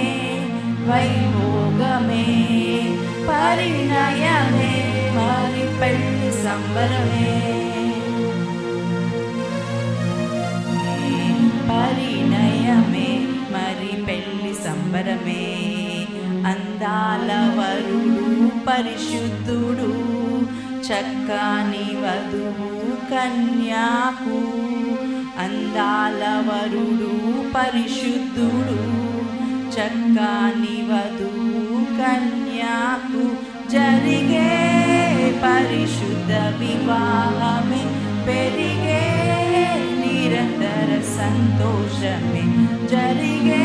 వైభోగమే పరిణయమే మరి పెళ్లి సంబరమే పరిణయమే మరి పెళ్లి సంబరమే అందాల వరుడు పరిశుద్ధుడు చక్కని వధువు కన్యాకు అందాల వరుడు పరిశుద్ధుడు చక్కని వధువు కన్యాకు జరిగే పరిశుద్ధ వివాహమే పెరిగే నిరంతర సంతోషమే జరిగే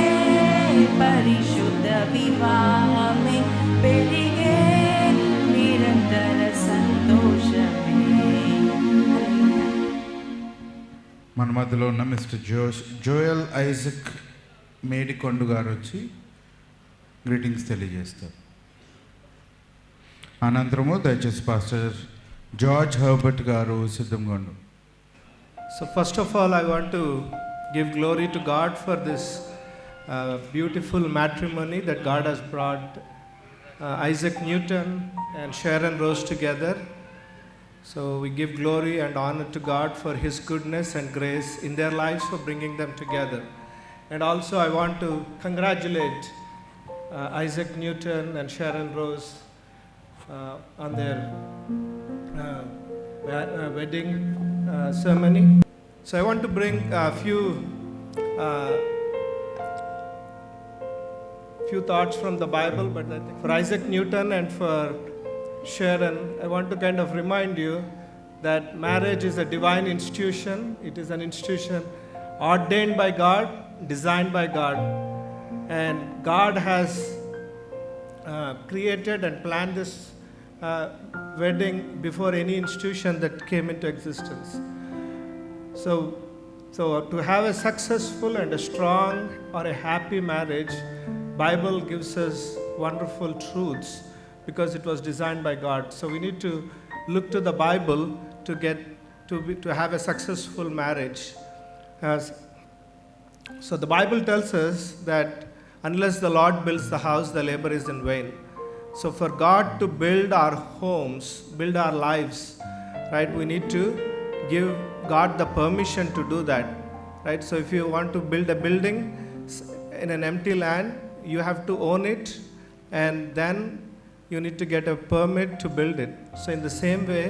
పరిశుద్ధ వివాహమే పెరిగే నిరంతర సంతోషమే. మన మధ్యలో ఉన్న మిస్టర్ జోయల్ ఐజక్ మేడికొండు గారు వచ్చి గ్రీటింగ్స్ తెలియజేస్తారు. అనంతరము దయచేసి పాస్టర్ జార్జ్ హర్బర్ట్ గారు సిద్ధంగా ఉండు. So first of all, I want to give glory to God for this beautiful matrimony that God has brought Isaac Newton and Sharon Rose together. So we give glory and honor to God for His goodness and grace in their lives for bringing them together. And also I want to congratulate Isaac Newton and Sharon Rose on their wedding ceremony. So I want to bring a few thoughts from the Bible, but I think for Isaac Newton and for Sharon, I want to kind of remind you that marriage is a divine institution. It is an institution ordained by God, designed by God, and God has created and planned this wedding before any institution that came into existence. So to have a successful and a strong or a happy marriage, Bible gives us wonderful truths because it was designed by God. So we need to look to the Bible to have a successful marriage. So the Bible tells us that unless the Lord builds the house, the labor is in vain. So for God to build our homes, build our lives, right, we need to give God the permission to do that, right? So if you want to build a building in an empty land, you have to own it, and then you need to get a permit to build it. So in the same way,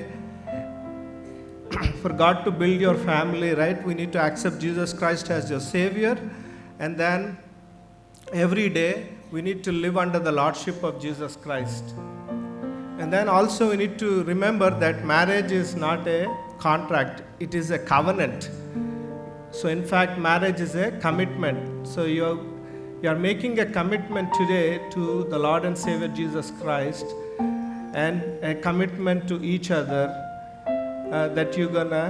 for God to build your family, right, we need to accept Jesus Christ as your Savior, and then every day we need to live under the Lordship of Jesus Christ. And then also we need to remember that marriage is not a contract, it is a covenant. So in fact, marriage is a commitment. So you are making a commitment today to the Lord and Savior Jesus Christ, and a commitment to each other that you're gonna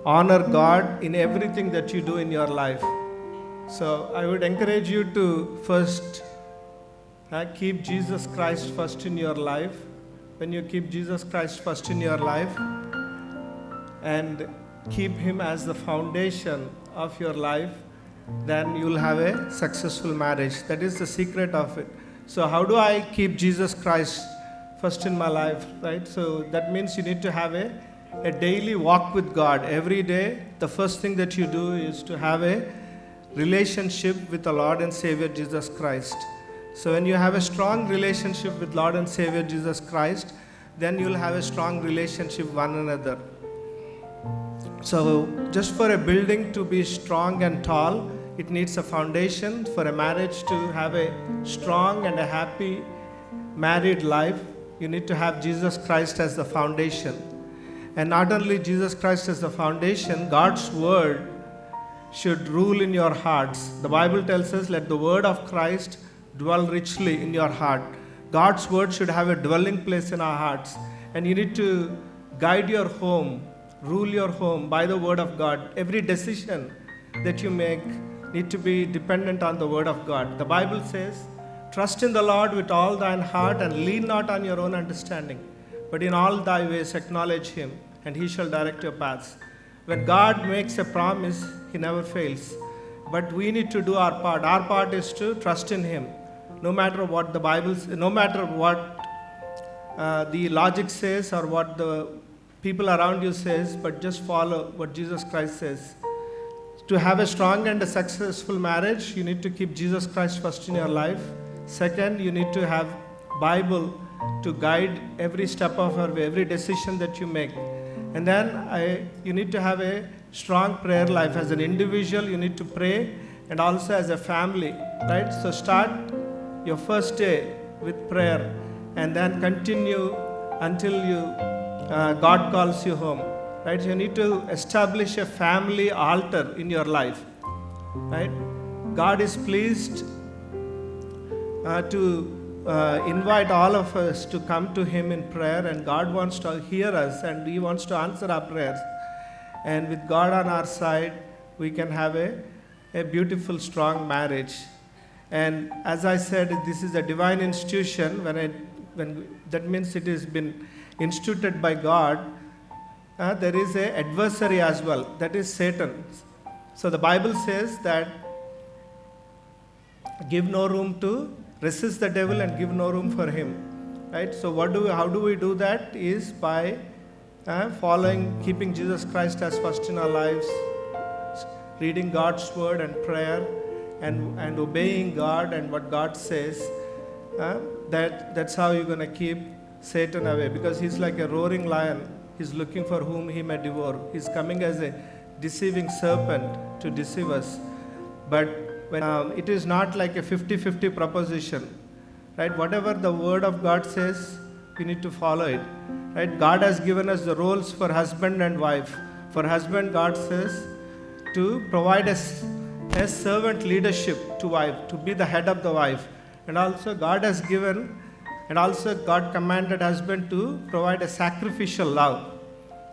honor God in everything that you do in your life. So I would encourage you to first keep Jesus Christ first in your life. When you keep Jesus Christ first in your life and keep Him as the foundation of your life, then you'll have a successful marriage. That is the secret of it. So how do I keep Jesus Christ first in my life, right? So that means you need to have a daily walk with God. Every day, the first thing that you do is to have a relationship with the Lord and Savior Jesus Christ. So when you have a strong relationship with Lord and Savior Jesus Christ, then you'll have a strong relationship with one another. So just for a building to be strong and tall, it needs a foundation. For a marriage to have a strong and a happy married life, you need to have Jesus Christ as the foundation. And not only Jesus Christ as the foundation, God's word should rule in your hearts. The Bible tells us, let the word of Christ dwell richly in your heart. God's word should have a dwelling place in our hearts. And you need to guide your home, rule your home by the word of God. Every decision that you make need to be dependent on the word of God. The Bible says, trust in the Lord with all thine heart and lean not on your own understanding, but in all thy ways acknowledge him, and he shall direct your paths. When God makes a promise, he never fails. But we need to do our part. Our part is to trust in him. No matter what the Bible, no matter what the logic says or what the people around you says, but just follow what Jesus Christ says. To have a strong and a successful marriage, you need to keep Jesus Christ first in your life. Second, you need to have Bible to guide every step of your way, every decision that you make. And then you need to have a strong prayer life. As an individual, you need to pray, and also as a family, right? So start your first day with prayer, and then continue until God calls you home, right? You need to establish a family altar in your life, right? God is pleased to invite all of us to come to him in prayer, and God wants to hear us, and he wants to answer our prayers. And with God on our side, we can have a beautiful, strong marriage. And as I said, this is a divine institution. When that means it has been instituted by God. There is an adversary as well, that is Satan. So the Bible says that give no room to resist the devil and give no room for him, right? So how do we do that? Is by keeping Jesus Christ as first in our lives, reading God's word and prayer, and obeying God and what God says. That's how you're going to keep Satan away, because he's like a roaring lion. He's looking for whom he may devour. He's coming as a deceiving serpent to deceive us. But when it is not like a 50-50 proposition, right? Whatever the word of God says, we need to follow it, right? God has given us the roles for husband and wife. For husband, God says to provide a servant leadership to wife, to be the head of the wife. And also God commanded husband to provide a sacrificial love,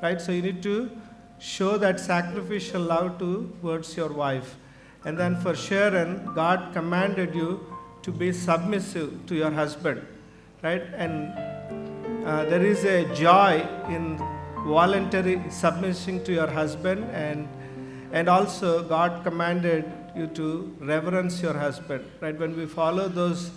right? So you need to show that sacrificial love towards your wife. And then for Sharon, God commanded you to be submissive to your husband, right? And there is a joy in voluntary submission to your husband, and also God commanded you to reverence your husband, right? When we follow those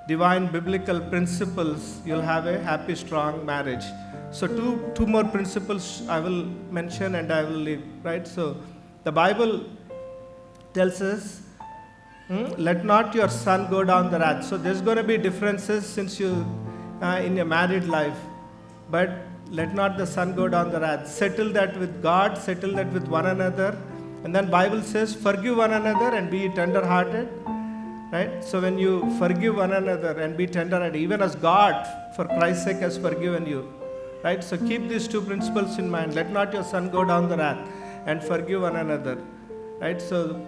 divine biblical principles, you'll have a happy, strong marriage. So two more principles I will mention and I will leave, right? So the Bible tells us, let not your son go down the wrath. So there's going to be differences since you in your married life, but let not the son go down the wrath. Settle that with God, settle that with one another. And then Bible says, forgive one another and be tender-hearted, right? So when you forgive one another and be tender-hearted, even as God, for Christ's sake, has forgiven you, right? So keep these two principles in mind. Let not your son go down the wrath, and forgive one another, right? So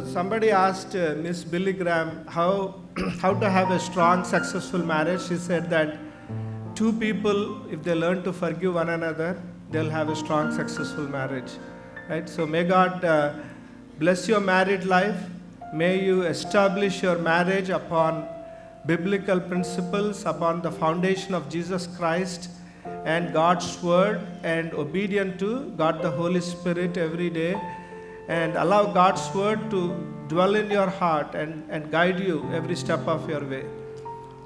somebody asked Miss Billy Graham how to have a strong, successful marriage. She said that two people, if they learn to forgive one another, they'll have a strong, successful marriage, right? So may God bless your married life. May you establish your marriage upon biblical principles, upon the foundation of Jesus Christ and God's word, and obedient to God the Holy Spirit every day, and allow God's word to dwell in your heart and guide you every step of your way.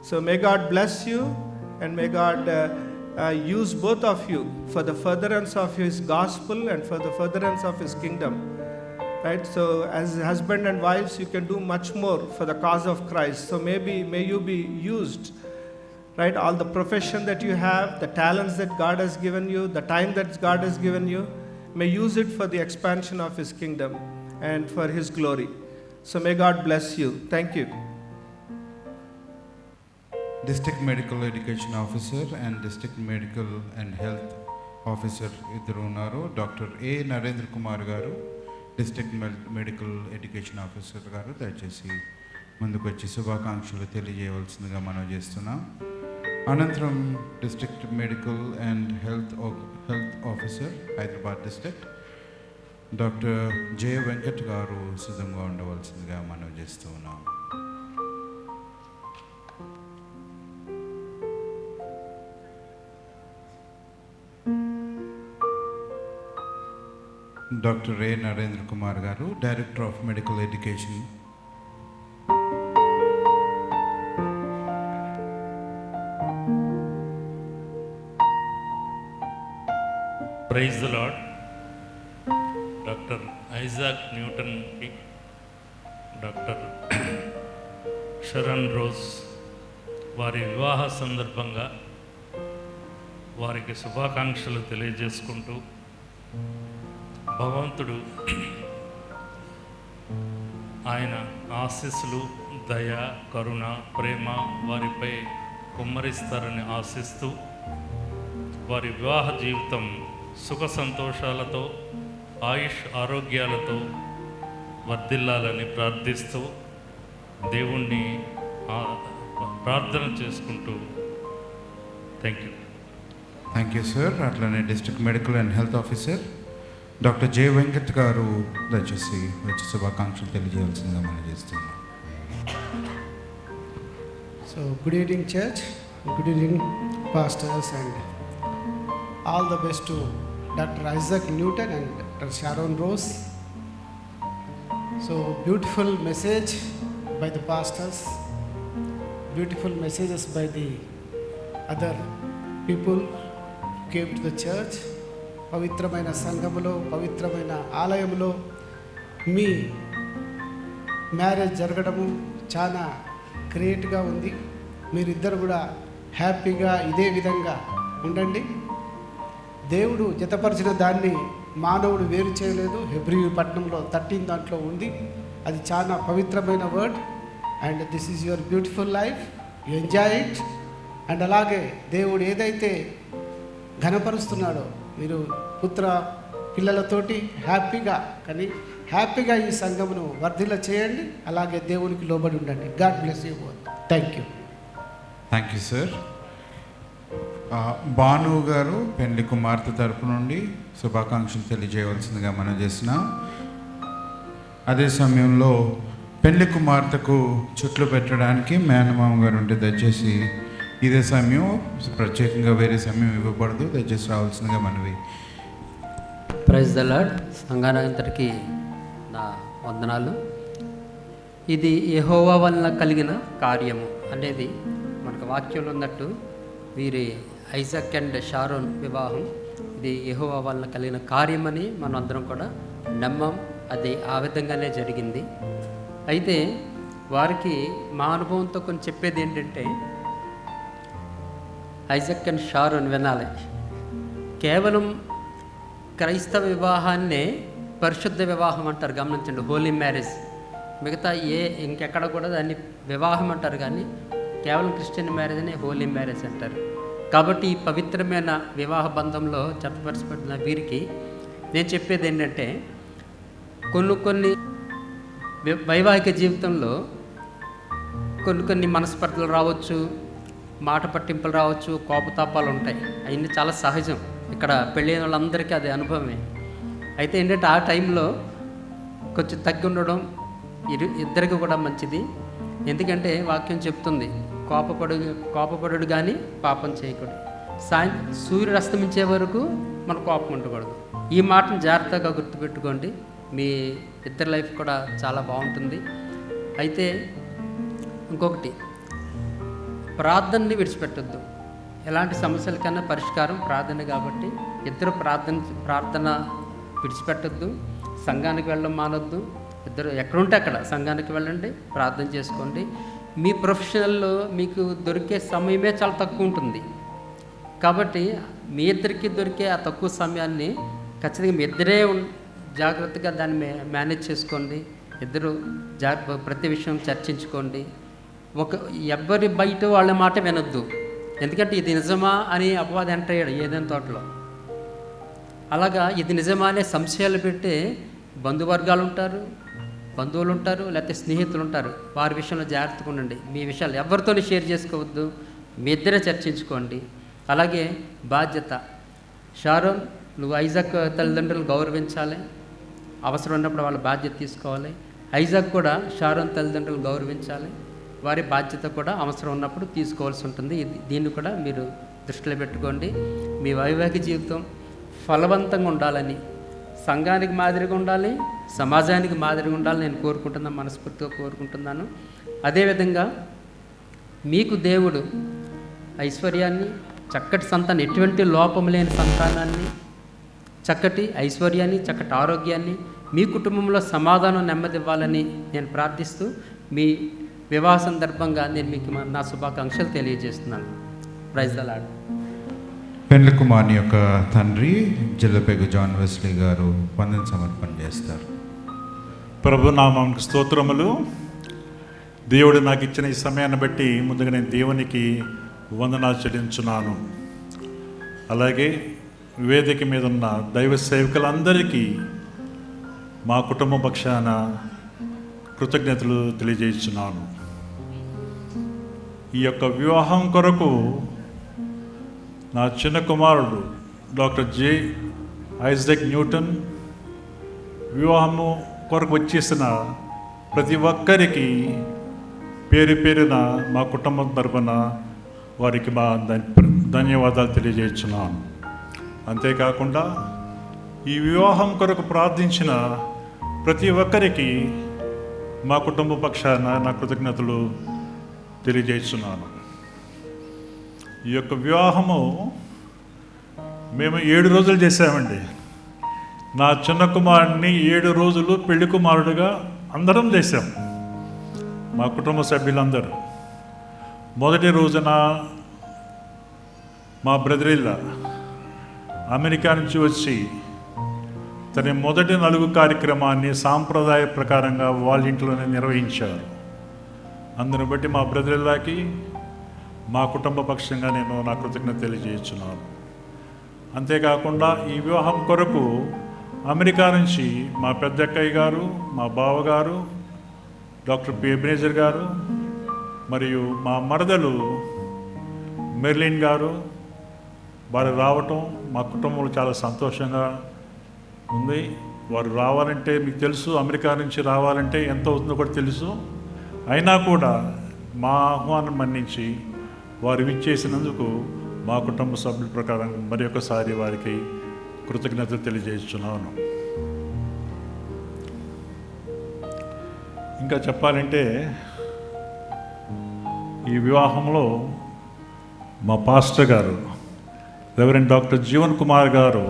So may God bless you, and may God use both of you for the furtherance of his gospel and for the furtherance of his kingdom, right? So as husband and wives, you can do much more for the cause of Christ. So maybe may you be used, right? All the profession that you have, the talents that God has given you, the time that God has given you, may use it for the expansion of His kingdom and for His glory. So may God bless you. Thank you. District medical education officer and district medical and health officer ఇద్దరు ఉన్నారు. Doctor ఏ నరేంద్ర కుమార్ గారు, district medical education officer గారు, దయచేసి ముందుకు వచ్చి శుభాకాంక్షలు తెలియజేయవలసిందిగా మనం చేస్తున్నాం. అనంతరం district medical and health officer Hyderabad district doctor J Venkat గారు సిద్ధంగా ఉండవలసిందిగా మనం చేస్తూ ఉన్నాం. డాక్టర్ ఏ నరేంద్ర కుమార్ గారు, director of medical education. Praise the lord. Doctor Isaac Newton, doctor Sharon Rose వారి వివాహ సందర్భంగా వారికి శుభాకాంక్షలు తెలియజేసుకుంటూ భగవంతుడు ఆయన ఆశీస్సులు, దయ, కరుణ, ప్రేమ వారిపై కుమ్మరిస్తారని ఆశిస్తూ వారి వివాహ జీవితం సుఖ సంతోషాలతో, ఆయుష్ ఆరోగ్యాలతో వర్ధిల్లాలని ప్రార్థిస్తూ దేవుణ్ణి ప్రార్థన చేసుకుంటూ థ్యాంక్ యూ సార్. అట్లనే district medical and health officer doctor J Venkat గారు దయచేసి వచ్చి శుభాకాంక్షలు తెలియజేయాల్సిందిగా మనం చేస్తున్నాం. So good evening church, good evening pastors, and all the best to Dr. Isaac Newton and Dr. Sharon Rose. So beautiful message by the pastors, beautiful messages by the other people who came to the church. పవిత్రమైన సంఘములో, పవిత్రమైన ఆలయంలో మీ marriage జరగడము చాలా గ్రేట్గా ఉంది. మీరిద్దరు కూడా హ్యాపీగా ఇదే విధంగా ఉండండి. దేవుడు జతపరిచిన దాన్ని మానవుడు వేరు చేయలేదు. హెబ్రీ పట్టణంలో 13 దాంట్లో ఉంది. అది చాలా పవిత్రమైన word. And this is your beautiful life, you enjoy it. And అలాగే దేవుడు ఏదైతే ఘనపరుస్తున్నాడో మీరు పుత్ర పిల్లలతోటి హ్యాపీగా ఈ సంఘమును వర్ధిల్ల చేయండి. అలాగే దేవునికి లోబడి ఉండండి. God bless you both. Thank you sir. Bhanu గారు పెళ్లి కుమార్తె తరపు నుండి శుభాకాంక్షలు తెలియజేయవలసిందిగా మనం చేస్తున్నాం. అదే సమయంలో పెళ్లి కుమార్తెకు చుట్లు పెట్టడానికి మేనమామ గారు ఉంటే దయచేసి ఇదే సమయం, ప్రత్యేకంగా వేరే సమయం ఇవ్వబడదు, దయచేసి రావాల్సిందిగా మనవి. Praise the lord. సంఘానంతరికి నా వందనాలు. ఇది యెహోవా వలన కలిగిన కార్యము అనేది మనకు వాక్యంలో ఉన్నట్టు వీరి ఐజాక్ అండ్ షారోన్ వివాహం ఇది యెహోవా వలన కలిగిన కార్యమని మనం అందరం కూడా నమ్మం. అది ఆ విధంగానే జరిగింది. అయితే వారికి మా అనుభవంతో కొన్ని చెప్పేది ఏంటంటే, ఐజాక్ అండ్ షారోన్ వినాలి. కేవలం క్రైస్తవ వివాహాన్నే పరిశుద్ధ వివాహం అంటారు, గమనించండి, హోలీ మ్యారేజ్. మిగతా ఇంకెక్కడ కూడా దాన్ని వివాహం అంటారు, కానీ కేవలం క్రిస్టియన్ మ్యారేజ్ అని హోలీ మ్యారేజ్ అంటారు. కాబట్టి ఈ పవిత్రమైన వివాహ బంధంలో జతపరచబడిన వీరికి నేను చెప్పేది ఏంటంటే, కొన్ని వైవాహిక జీవితంలో కొన్ని మనస్పర్ధలు రావచ్చు, మాట పట్టింపులు రావచ్చు, కోపతాపాలు ఉంటాయి. అవన్నీ చాలా సహజం. ఇక్కడ పెళ్ళైన వాళ్ళందరికీ అది అనుభవమే. అయితే ఏంటంటే ఆ టైంలో కొంచెం తగ్గి ఉండడం ఇద్దరికి కూడా మంచిది. ఎందుకంటే వాక్యం చెప్తుంది, కోపపడు కానీ పాపం చేయకూడదు. సూర్యుడు అస్తమించే వరకు మన కోపం ఉండకూడదు. ఈ మాటను జాగ్రత్తగా గుర్తుపెట్టుకోండి. మీ ఇద్దరి లైఫ్ కూడా చాలా బాగుంటుంది. అయితే ఇంకొకటి, ప్రార్థనని విడిచిపెట్టద్దు. ఎలాంటి సమస్యలకన్నా పరిష్కారం ప్రార్థన. కాబట్టి ఇద్దరు ప్రార్థన విడిచిపెట్టద్దు. సంఘానికి వెళ్ళడం మానొద్దు. ఇద్దరు ఎక్కడుంటే అక్కడ సంఘానికి వెళ్ళండి, ప్రార్థన చేసుకోండి. మీ ప్రొఫెషనల్లో మీకు దొరికే సమయమే చాలా తక్కువ ఉంటుంది. కాబట్టి మీ ఇద్దరికి దొరికే ఆ తక్కువ సమయాన్ని ఖచ్చితంగా మీ ఇద్దరే జాగ్రత్తగా దాన్ని మేనేజ్ చేసుకోండి. ఇద్దరు ప్రతి విషయం చర్చించుకోండి. ఎవ్వరి బయట వాళ్ళ మాట వినొద్దు. ఎందుకంటే ఇది నిజమా అని అపవాది ఎంటర్ అయ్యాడు ఏదైనా తోటలో. అలాగా ఇది నిజమా అనే సంశయాలు పెట్టే బంధువర్గాలు ఉంటారు, బంధువులు ఉంటారు, లేకపోతే స్నేహితులు ఉంటారు. వారి విషయంలో జాగ్రత్తగా ఉండండి. మీ విషయాలు ఎవరితోనే షేర్ చేసుకోవద్దు, మీ ఇద్దరే చర్చించుకోండి. అలాగే బాధ్యత, షారోన్ నువ్వు ఐజాక్ తల్లిదండ్రులు గౌరవించాలి, అవసరం ఉన్నప్పుడు వాళ్ళ బాధ్యత తీసుకోవాలి. ఐజాక్ కూడా షారోన్ తల్లిదండ్రులు గౌరవించాలి, వారి బాధ్యత కూడా అవసరం ఉన్నప్పుడు తీసుకోవాల్సి ఉంటుంది. దీన్ని కూడా మీరు దృష్టిలో పెట్టుకోండి. మీ వైవాహిక జీవితం ఫలవంతంగా ఉండాలని, సంఘానికి మాదిరిగా ఉండాలి, సమాజానికి మాదిరిగా ఉండాలని నేను కోరుకుంటున్నాను, మనస్ఫూర్తిగా కోరుకుంటున్నాను. అదేవిధంగా మీకు దేవుడు ఐశ్వర్యాన్ని, చక్కటి సంతానం, ఎటువంటి లోపం లేని సంతానాన్ని, చక్కటి ఐశ్వర్యాన్ని, చక్కటి ఆరోగ్యాన్ని, మీ కుటుంబంలో సమాధానం, నెమ్మది ఇవ్వాలని నేను ప్రార్థిస్తూ మీ వివాహ సందర్భంగా నేను మీకు నా శుభాకాంక్షలు తెలియజేస్తున్నాను. Praise the Lord. పెండ్లి కుమార్ని యొక్క తండ్రి జిల్లపెగు జాన్ వెస్లీ గారు వందన సమర్పణ చేస్తారు. ప్రభు నామానికి స్తోత్రములు. దేవుడు నాకు ఇచ్చిన ఈ సమయాన్ని బట్టి ముందుగా నేను దేవునికి వందనాలు చెల్లించున్నాను. అలాగే వేదిక మీద ఉన్న దైవ సేవకులందరికీ మా కుటుంబ పక్షాన కృతజ్ఞతలు తెలియజేస్తున్నాను. ఈ యొక్క వివాహం కొరకు నా చిన్న కుమారుడు డాక్టర్ జే ఐజాక్ న్యూటన్ వివాహము కొరకు వచ్చేసిన ప్రతి ఒక్కరికి పేరు పేరున మా కుటుంబం తరపున వారికి మా ధన్యవాదాలు తెలియజేస్తున్నాను. అంతేకాకుండా ఈ వివాహం కొరకు ప్రార్థించిన ప్రతి ఒక్కరికి మా కుటుంబ పక్షాన నా కృతజ్ఞతలు తెలియజేస్తున్నాను. ఈ యొక్క వివాహము మేము 7 రోజులు చేసామండి. నా చిన్న కుమారుడిని 7 రోజులు పెళ్లి కుమారుడుగా అందరం చేశాం, మా కుటుంబ సభ్యులందరూ. మొదటి రోజున మా బ్రదరిల్లా అమెరికా నుంచి వచ్చి తన మొదటి నలుగు కార్యక్రమాన్ని సాంప్రదాయ ప్రకారంగా వాళ్ళ ఇంట్లోనే నిర్వహించారు. అందుని బట్టి మా బ్రదరిల్లాకి మా కుటుంబ పక్షంగా నేను నా కృతజ్ఞత తెలియజేస్తున్నాను. అంతేకాకుండా ఈ వివాహం కొరకు అమెరికా నుంచి మా పెద్దక్కయ్య గారు, మా బావగారు, డాక్టర్ పి ఎబినేజర్ గారు మరియు మా మరదలు మెర్లిన్ గారు వారు రావటం మా కుటుంబంలో చాలా సంతోషంగా ఉంది. వారు రావాలంటే మీకు తెలుసు, అమెరికా నుంచి రావాలంటే ఎంత అవుతుందో కూడా తెలుసు. అయినా కూడా మా ఆహ్వానం మన్నించి వారు విచ్చేసినందుకు మా కుటుంబ సభ్యుల ప్రకారం మరి ఒకసారి వారికి కృతజ్ఞతలు తెలియజేస్తున్నాను. ఇంకా చెప్పాలంటే ఈ వివాహంలో మా పాస్టర్ గారు రెవరెండ్ డాక్టర్ జీవన్ కుమార్ గారు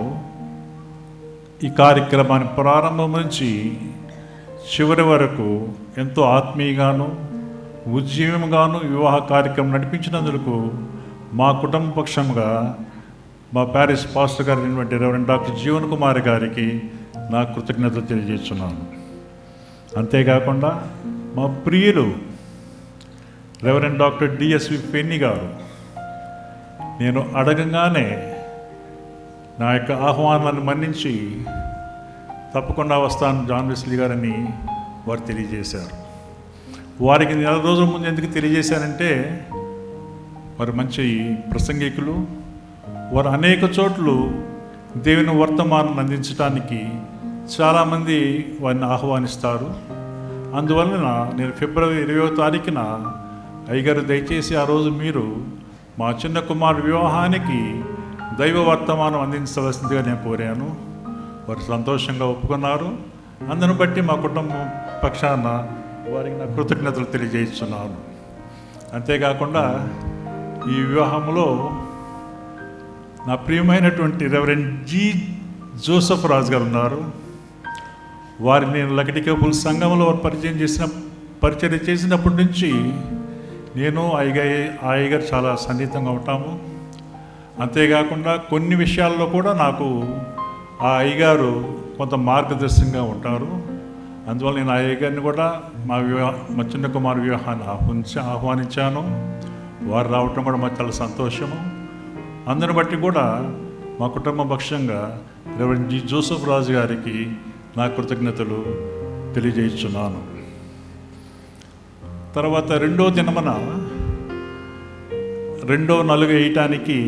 ఈ కార్యక్రమాన్ని ప్రారంభం నుంచి చివరి వరకు ఎంతో ఆత్మీయంగాను ఉజ్జీవంగాను వివాహ కార్యక్రమం నడిపించినందుకు మా కుటుంబ పక్షంగా మా ప్యారిస్ పాస్టర్ గారు అయినటువంటి రెవరెండ్ డాక్టర్ జీవన్ కుమార్ గారికి నా కృతజ్ఞతలు తెలియజేస్తున్నాను. అంతేకాకుండా మా ప్రియులు రెవరెండ్ డాక్టర్ డిఎస్వి పెన్ని గారు నేను అడగంగానే నా యొక్క ఆహ్వానాన్ని మన్నించి తప్పకుండా వస్తాను జాన్ వెస్లీ గారని వారు తెలియజేశారు. వారికి 4 రోజుల ముందు ఎందుకు తెలియజేశానంటే వారు మంచి ప్రసంగికులు. వారు అనేక చోట్ల దేవుని వర్తమానం అందించడానికి చాలామంది వారిని ఆహ్వానిస్తారు. అందువలన నేను ఫిబ్రవరి 20వ తారీఖున అయ్యగారు దయచేసి ఆ రోజు మీరు మా చిన్న కుమారు వివాహానికి దైవ వర్తమానం అందించవలసిందిగా నేను కోరాను. వారు సంతోషంగా ఒప్పుకున్నారు. అందును బట్టి మా కుటుంబం పక్షాన వారికి నా కృతజ్ఞతలు తెలియజేస్తున్నాను. అంతేకాకుండా ఈ వివాహంలో నా ప్రియమైనటువంటి రెవరెండ్ జి జోసఫ్ రాజు గారు ఉన్నారు. వారిని నేను లకటికేపుల సంఘంలో పరిచయం చేసినప్పటి నుంచి నేను అయ్యగారు చాలా సన్నిహితంగా ఉంటాము. అంతేకాకుండా కొన్ని విషయాల్లో కూడా నాకు ఆ అయ్యగారు కొంత మార్గదర్శకంగా ఉంటారు. అందువల్ల నేను ఆ అయ్యగారిని కూడా మా చిన్న కుమారు వివాహాన్ని ఆహ్వానించాను. వారు రావటం కూడా మాకు చాలా సంతోషము. అందరిని బట్టి కూడా మా కుటుంబ పక్షంగా రెవరెండ్ జి జోసెఫ్ రాజు గారికి నా కృతజ్ఞతలు తెలియజేస్తున్నాను. తర్వాత రెండో దినమున 2వ నలుగు వేయటానికి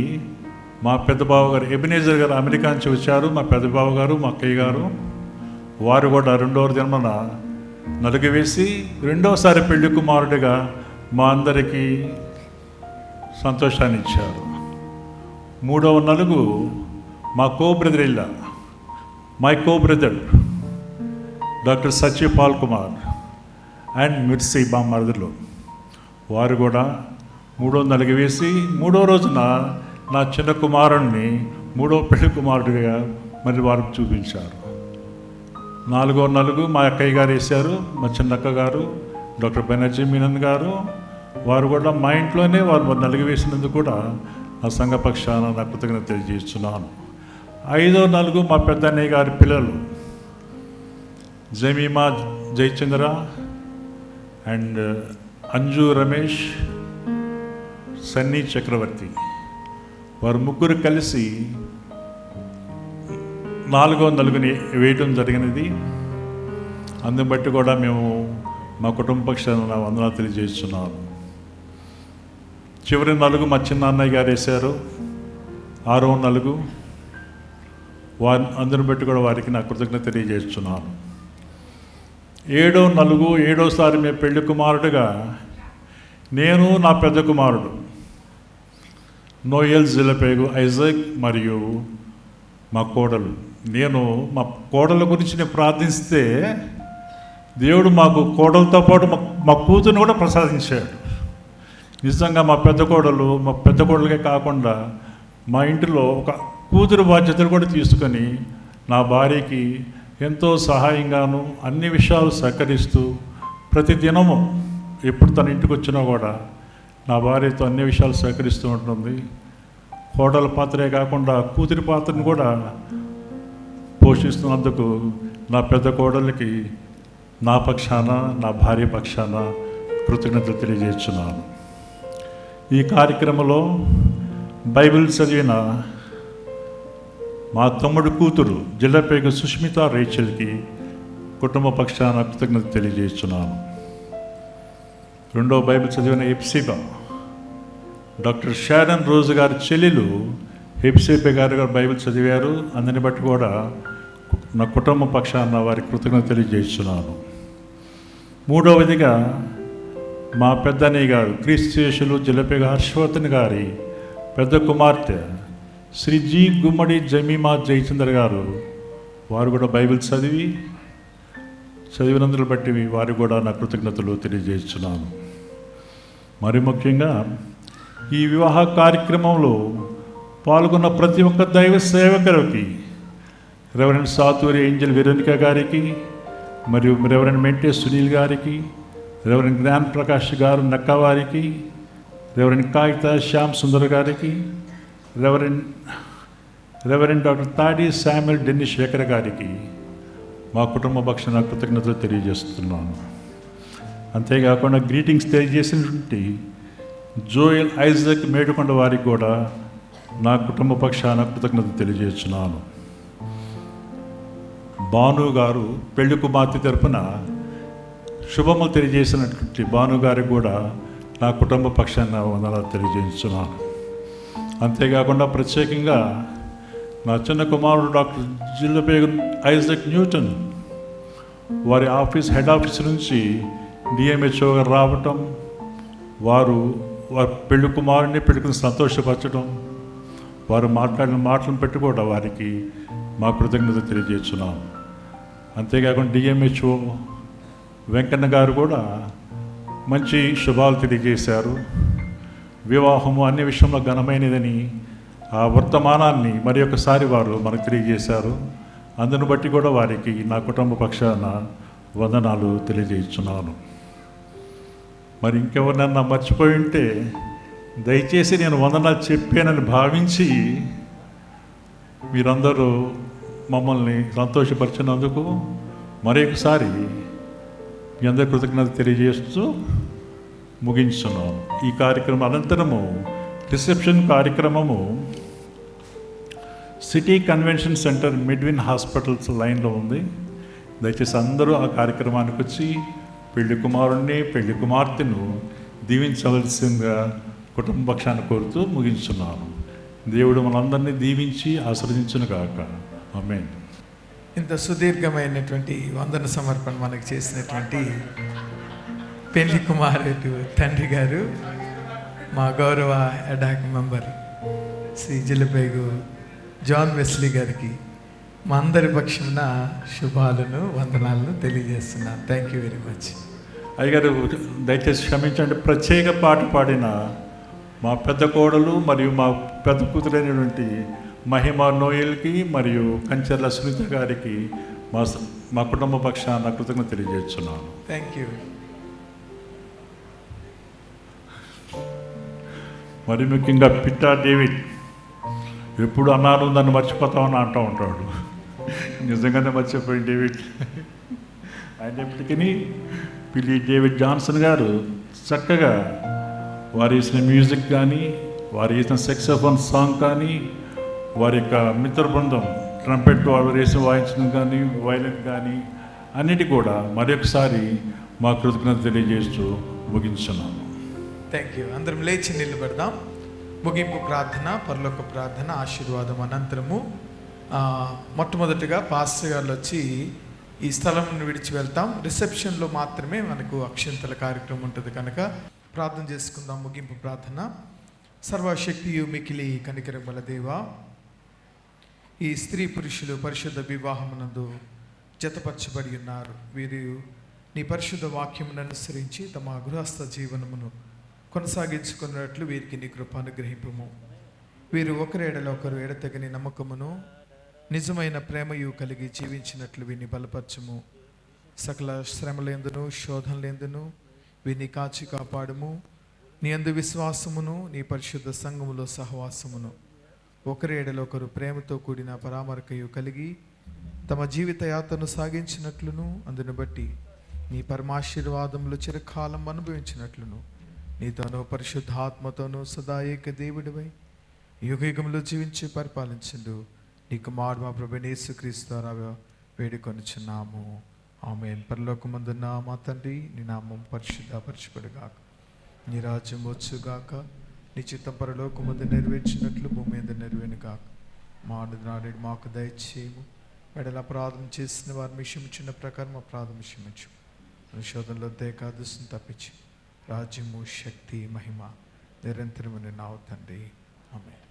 మా పెద్ద బావగారు ఎబినేజర్ గారు అమెరికా నుంచి వచ్చారు. మా పెద్ద బావగారు, మా అక్కయ్య గారు, వారు కూడా 2వ దినమున నలుగు వేసి 2వసారి పెళ్లి కుమారుడిగా మా అందరికీ సంతోషాన్ని ఇచ్చారు. 3వ నలుగు మా my co brother doctor Satyapal Kumar and Mercy బామ్మర్దులు, వారు కూడా 3వ నలుగు వేసి 3వ రోజున నా చిన్న కుమారుణ్ణి 3వ పెళ్లి కుమారుడిగా మరి వారు చూపించారు. 4వ నలుగు మా అక్కయ్య గారు వేశారు. మా చిన్నక్క గారు డాక్టర్ బెనర్జీ మీనన్ గారు, వారు కూడా మా ఇంట్లోనే వారు నలుగు వేసినందుకు కూడా నా సంఘపక్షాన నా కృతజ్ఞత తెలియజేస్తున్నాను. 5వ నలుగు మా పెద్దన్నయ్య గారి పిల్లలు జమీమా జయచంద్ర అండ్ అంజు రమేష్, సన్నీ చక్రవర్తి, వారు ముగ్గురు కలిసి 4వ నలుగుని వేయటం జరిగినది. అందుని బట్టి కూడా మేము మా కుటుంబ పక్షాన నా వందనాలు తెలియజేస్తున్నాను. చివరి నలుగు మా చిన్న అన్నయ్య గారు వేశారు. 6వ నలుగు అందరిని బట్టి కూడా వారికి నా కృతజ్ఞత తెలియజేస్తున్నాను. 7వ నలుగు 7వసారి మేము పెళ్లి కుమారుడుగా నేను, నా పెద్ద కుమారుడు నోయల్ జిలపేగు ఐజాక్ మరియు మా కోడలు, నేను మా కోడల గురించి నేను ప్రార్థిస్తే దేవుడు మాకు కోడలతో పాటు మా కూతురుని కూడా ప్రసాదించాడు. నిజంగా మా పెద్ద కోడలకే కాకుండా మా ఇంటిలో ఒక కూతురు బాధ్యతలు కూడా తీసుకొని నా భార్యకి ఎంతో సహాయంగాను అన్ని విషయాలు సహకరిస్తూ ప్రతిదినము ఎప్పుడు తన ఇంటికి వచ్చినా కూడా నా భార్యతో అన్ని విషయాలు సహకరిస్తూ ఉంటుంది. కోడల పాత్రే కాకుండా కూతురి పాత్రను కూడా పోషిస్తున్నందుకు నా పెద్ద కోడలికి నా పక్షాన, నా భార్య పక్షాన కృతజ్ఞతలు తెలియజేస్తున్నాను. ఈ కార్యక్రమంలో బైబిల్ చదివిన మా తమ్ముడు కూతురు జిల్లపేగ సుష్మిత రేచల్కి కుటుంబ పక్షాన కృతజ్ఞత తెలియజేస్తున్నాను. 2వ బైబిల్ చదివిన హెప్సిబా, డాక్టర్ షారన్ రోజు గారి చెల్లెలు హెప్సిబా గారు బైబిల్ చదివారు. అందరిని బట్టి కూడా నా కుటుంబ పక్షాన వారికి కృతజ్ఞత తెలియజేస్తున్నాను. 3వదిగా మా పెద్దన్నయ్య గారు క్రీస్తుయేసులు జిల్లపేగ హర్షవర్ధన్ గారి పెద్ద కుమార్తె శ్రీ జి గుమ్మడి జమీమా జయచంద్ర గారు, వారు కూడా బైబిల్ చదివినందులు బట్టి వారికి కూడా నా కృతజ్ఞతలు తెలియజేస్తున్నాను. మరి ముఖ్యంగా ఈ వివాహ కార్యక్రమంలో పాల్గొన్న ప్రతి ఒక్క దైవ సేవకులకి, రెవరెండ్ సాతూరి ఏంజల్ వెరోనికా గారికి, మరియు రెవరెండ్ మెంటే సునీల్ గారికి, రెవరెండ్ జ్ఞాన్ ప్రకాష్ గారు నక్కవారికి, రెవరెండ్ కాగిత శ్యామ్ సుందర్ గారికి, రెవరెండ్ డాక్టర్ తాడి శామ్యుల్ డెన్నిస్ శేఖర్ గారికి మా కుటుంబ పక్షాన కృతజ్ఞతలు తెలియజేస్తున్నాను. అంతేకాకుండా గ్రీటింగ్స్ తెలియజేసినటువంటి జోయల్ ఐజాక్ మేడుకొండ వారికి కూడా నా కుటుంబ పక్షాన కృతజ్ఞతలు తెలియజేస్తున్నాను. భాను గారు పెళ్లి కుమార్తె తరపున శుభములు తెలియజేసినటువంటి భాను గారికి కూడా నా కుటుంబ పక్షాన వందనాలు తెలియజేస్తున్నాను. అంతేకాకుండా ప్రత్యేకంగా నా చిన్న కుమారుడు డాక్టర్ జిల్లపేగ ఐజాక్ న్యూటన్, వారి హెడ్ ఆఫీస్ నుంచి డిఎంహెచ్ఓ గారు రావటం, వారి పెళ్లి కుమారుడిని పెట్టుకుని సంతోషపరచడం, వారు మాట్లాడిన మాటలను పెట్టి కూడా వారికి మా కృతజ్ఞత తెలియజేస్తున్నాం. అంతేకాకుండా డిఎంహెచ్ఓ వెంకన్న గారు కూడా మంచి శుభాలు తెలియజేశారు. వివాహము అన్ని విషయంలో ఘనమైనదని ఆ వర్తమానాన్ని మరి ఒకసారి వారు మనకు తెలియజేశారు. అందును బట్టి కూడా వారికి నా కుటుంబ పక్షాన వందనాలు తెలియజేస్తున్నాను. మరి ఇంకెవరినన్నా మర్చిపోయి ఉంటే దయచేసి నేను వందనాలు చెప్పానని భావించి మీరందరూ మమ్మల్ని సంతోషపరిచినందుకు మరొకసారి మీ అందరి కృతజ్ఞత తెలియజేస్తూ ముగించున్నాను. ఈ కార్యక్రమం అనంతరము రిసెప్షన్ కార్యక్రమము సిటీ కన్వెన్షన్ సెంటర్ మిడ్విన్ హాస్పిటల్స్ లైన్లో ఉంది. దయచేసి అందరూ ఆ కార్యక్రమానికి వచ్చి పెళ్లి కుమారుణ్ణి పెళ్లి కుమార్తెను దీవించవలసిందిగా కుటుంబ పక్షాన్ని కోరుతూ ముగించున్నాను. దేవుడు మనందరినీ దీవించి ఆశీర్వదించును గాక. ఆమేన్. ఇంత సుదీర్ఘమైనటువంటి వందన సమర్పణ మనకు చేసినటువంటి పెళ్లి కుమారుడు తండ్రి గారు, మా గౌరవ ad hoc member Shri Jillabegu John Wesley గారికి మా అందరి పక్షాన శుభాలను వందనాలను తెలియజేస్తున్నాను. Thank you very much. అయ్యగారు దయచేసి క్షమించండి. ప్రత్యేక పాట పాడిన మా పెద్ద కోడలు మరియు మా పెద్ద కూతురైనటువంటి మహిమ నోయల్కి మరియు కంచెర్ల సునీత గారికి మా కుటుంబ పక్షాన కృతజ్ఞత తెలియజేస్తున్నాను. Thank you. మరి ముఖ్యంగా పిట్టా డేవిడ్ ఎప్పుడు అన్నాను దాన్ని మర్చిపోతామని అంటూ ఉంటాడు. నిజంగానే మర్చిపోయి డేవిడ్ అయినప్పటికీ పిల్లి డేవిడ్ జాన్సన్ గారు చక్కగా వారు వేసిన మ్యూజిక్ కానీ, వారు వేసిన సెక్సోఫోన్ సాంగ్ కానీ, వారి యొక్క మిత్ర బృందం ట్రంపెట్ వాళ్ళు వేసి వాయించడం కానీ, వైలెన్ కానీ అన్నిటి కూడా మరొకసారి మా కృతజ్ఞత తెలియజేస్తూ ముగించున్నాను. Thank you. అందరం లేచి నిలబడదాం. ముగింపు ప్రార్థన, పరలోక ప్రార్థన, ఆశీర్వాదం అనంతరము మొట్టమొదటిగా పాస్టర్ గారు వచ్చి ఈ స్థలం విడిచి వెళ్తాం. రిసెప్షన్లో మాత్రమే మనకు అక్షంతల కార్యక్రమం ఉంటుంది కనుక ప్రార్థన చేసుకుందాం. ముగింపు ప్రార్థన. సర్వశక్తియు మికిలి కనికరముల దేవా, ఈ స్త్రీ పురుషులు పరిశుద్ధ వివాహమునందు జతపరచబడి ఉన్నారు. వీరు నీ పరిశుద్ధ వాక్యమును అనుసరించి తమ గృహస్థ జీవనమును కొనసాగించుకున్నట్లు వీరికి నీ కృప అనుగ్రహింపుము. వీరు ఒకరి ఎడల ఒకరు ఎడతెగని నమ్మకమును నిజమైన ప్రేమయు కలిగి జీవించినట్లు వీరిని బలపరచుము. సకల శ్రమలేందును శోధనలేందును వీరిని కాచి కాపాడుము. నీ అందు విశ్వాసమును నీ పరిశుద్ధ సంఘములో సహవాసమును ఒకరి ఎడల ఒకరు ప్రేమతో కూడిన పరామర్కయు కలిగి తమ జీవిత యాత్రను సాగించినట్లును అందును బట్టి నీ పరమాశీర్వాదములు చిరకాలం అనుభవించినట్లును నీతోనూ పరిశుద్ధాత్మతోనూ సదా ఏక దేవుడివై యుగయుగములో జీవించి పరిపాలించుండు నీకు మాడు మా ప్రభువైన యేసుక్రీస్తు ద్వారా వేడుకొనుచున్నాము. ఆమేన్. పరలోకమందున్న మా తండ్రి, నీ నామం పరిశుద్ధపరచబడుగాక, నీ రాజ్యం వచ్చుగాక, నీ చిత్తం పరలోకమందు నెరవేర్చినట్లు భూమి మీద నెరవేరుగాక. మా నాడు మాకు దయచేయము. వెడల అపరాధం చేసిన వారిని క్షమించిన ప్రకారం అపరాధం క్షమించు. శోధనలో దేకాదుస్తుని తప్పించి రాజ్యము శక్తి మహిమ నిరంతరమైన నావు తండ్రి. ఆమేన్.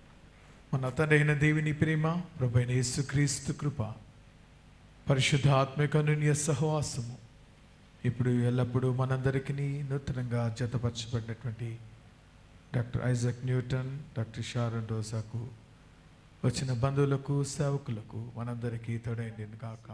మన తండ్రి అయిన దేవుని ప్రేమ, ప్రభువైన యేసుక్రీస్తు కృప, పరిశుద్ధ ఆత్మిక అన్యోన్య సహవాసము ఇప్పుడు ఎల్లప్పుడూ మనందరికీ నూతనంగా జతపరచబడినటువంటి doctor Isaac Newton, doctor Sharon డోసాకు, వచ్చిన బంధువులకు సేవకులకు మనందరికీ తోడైండును గాక.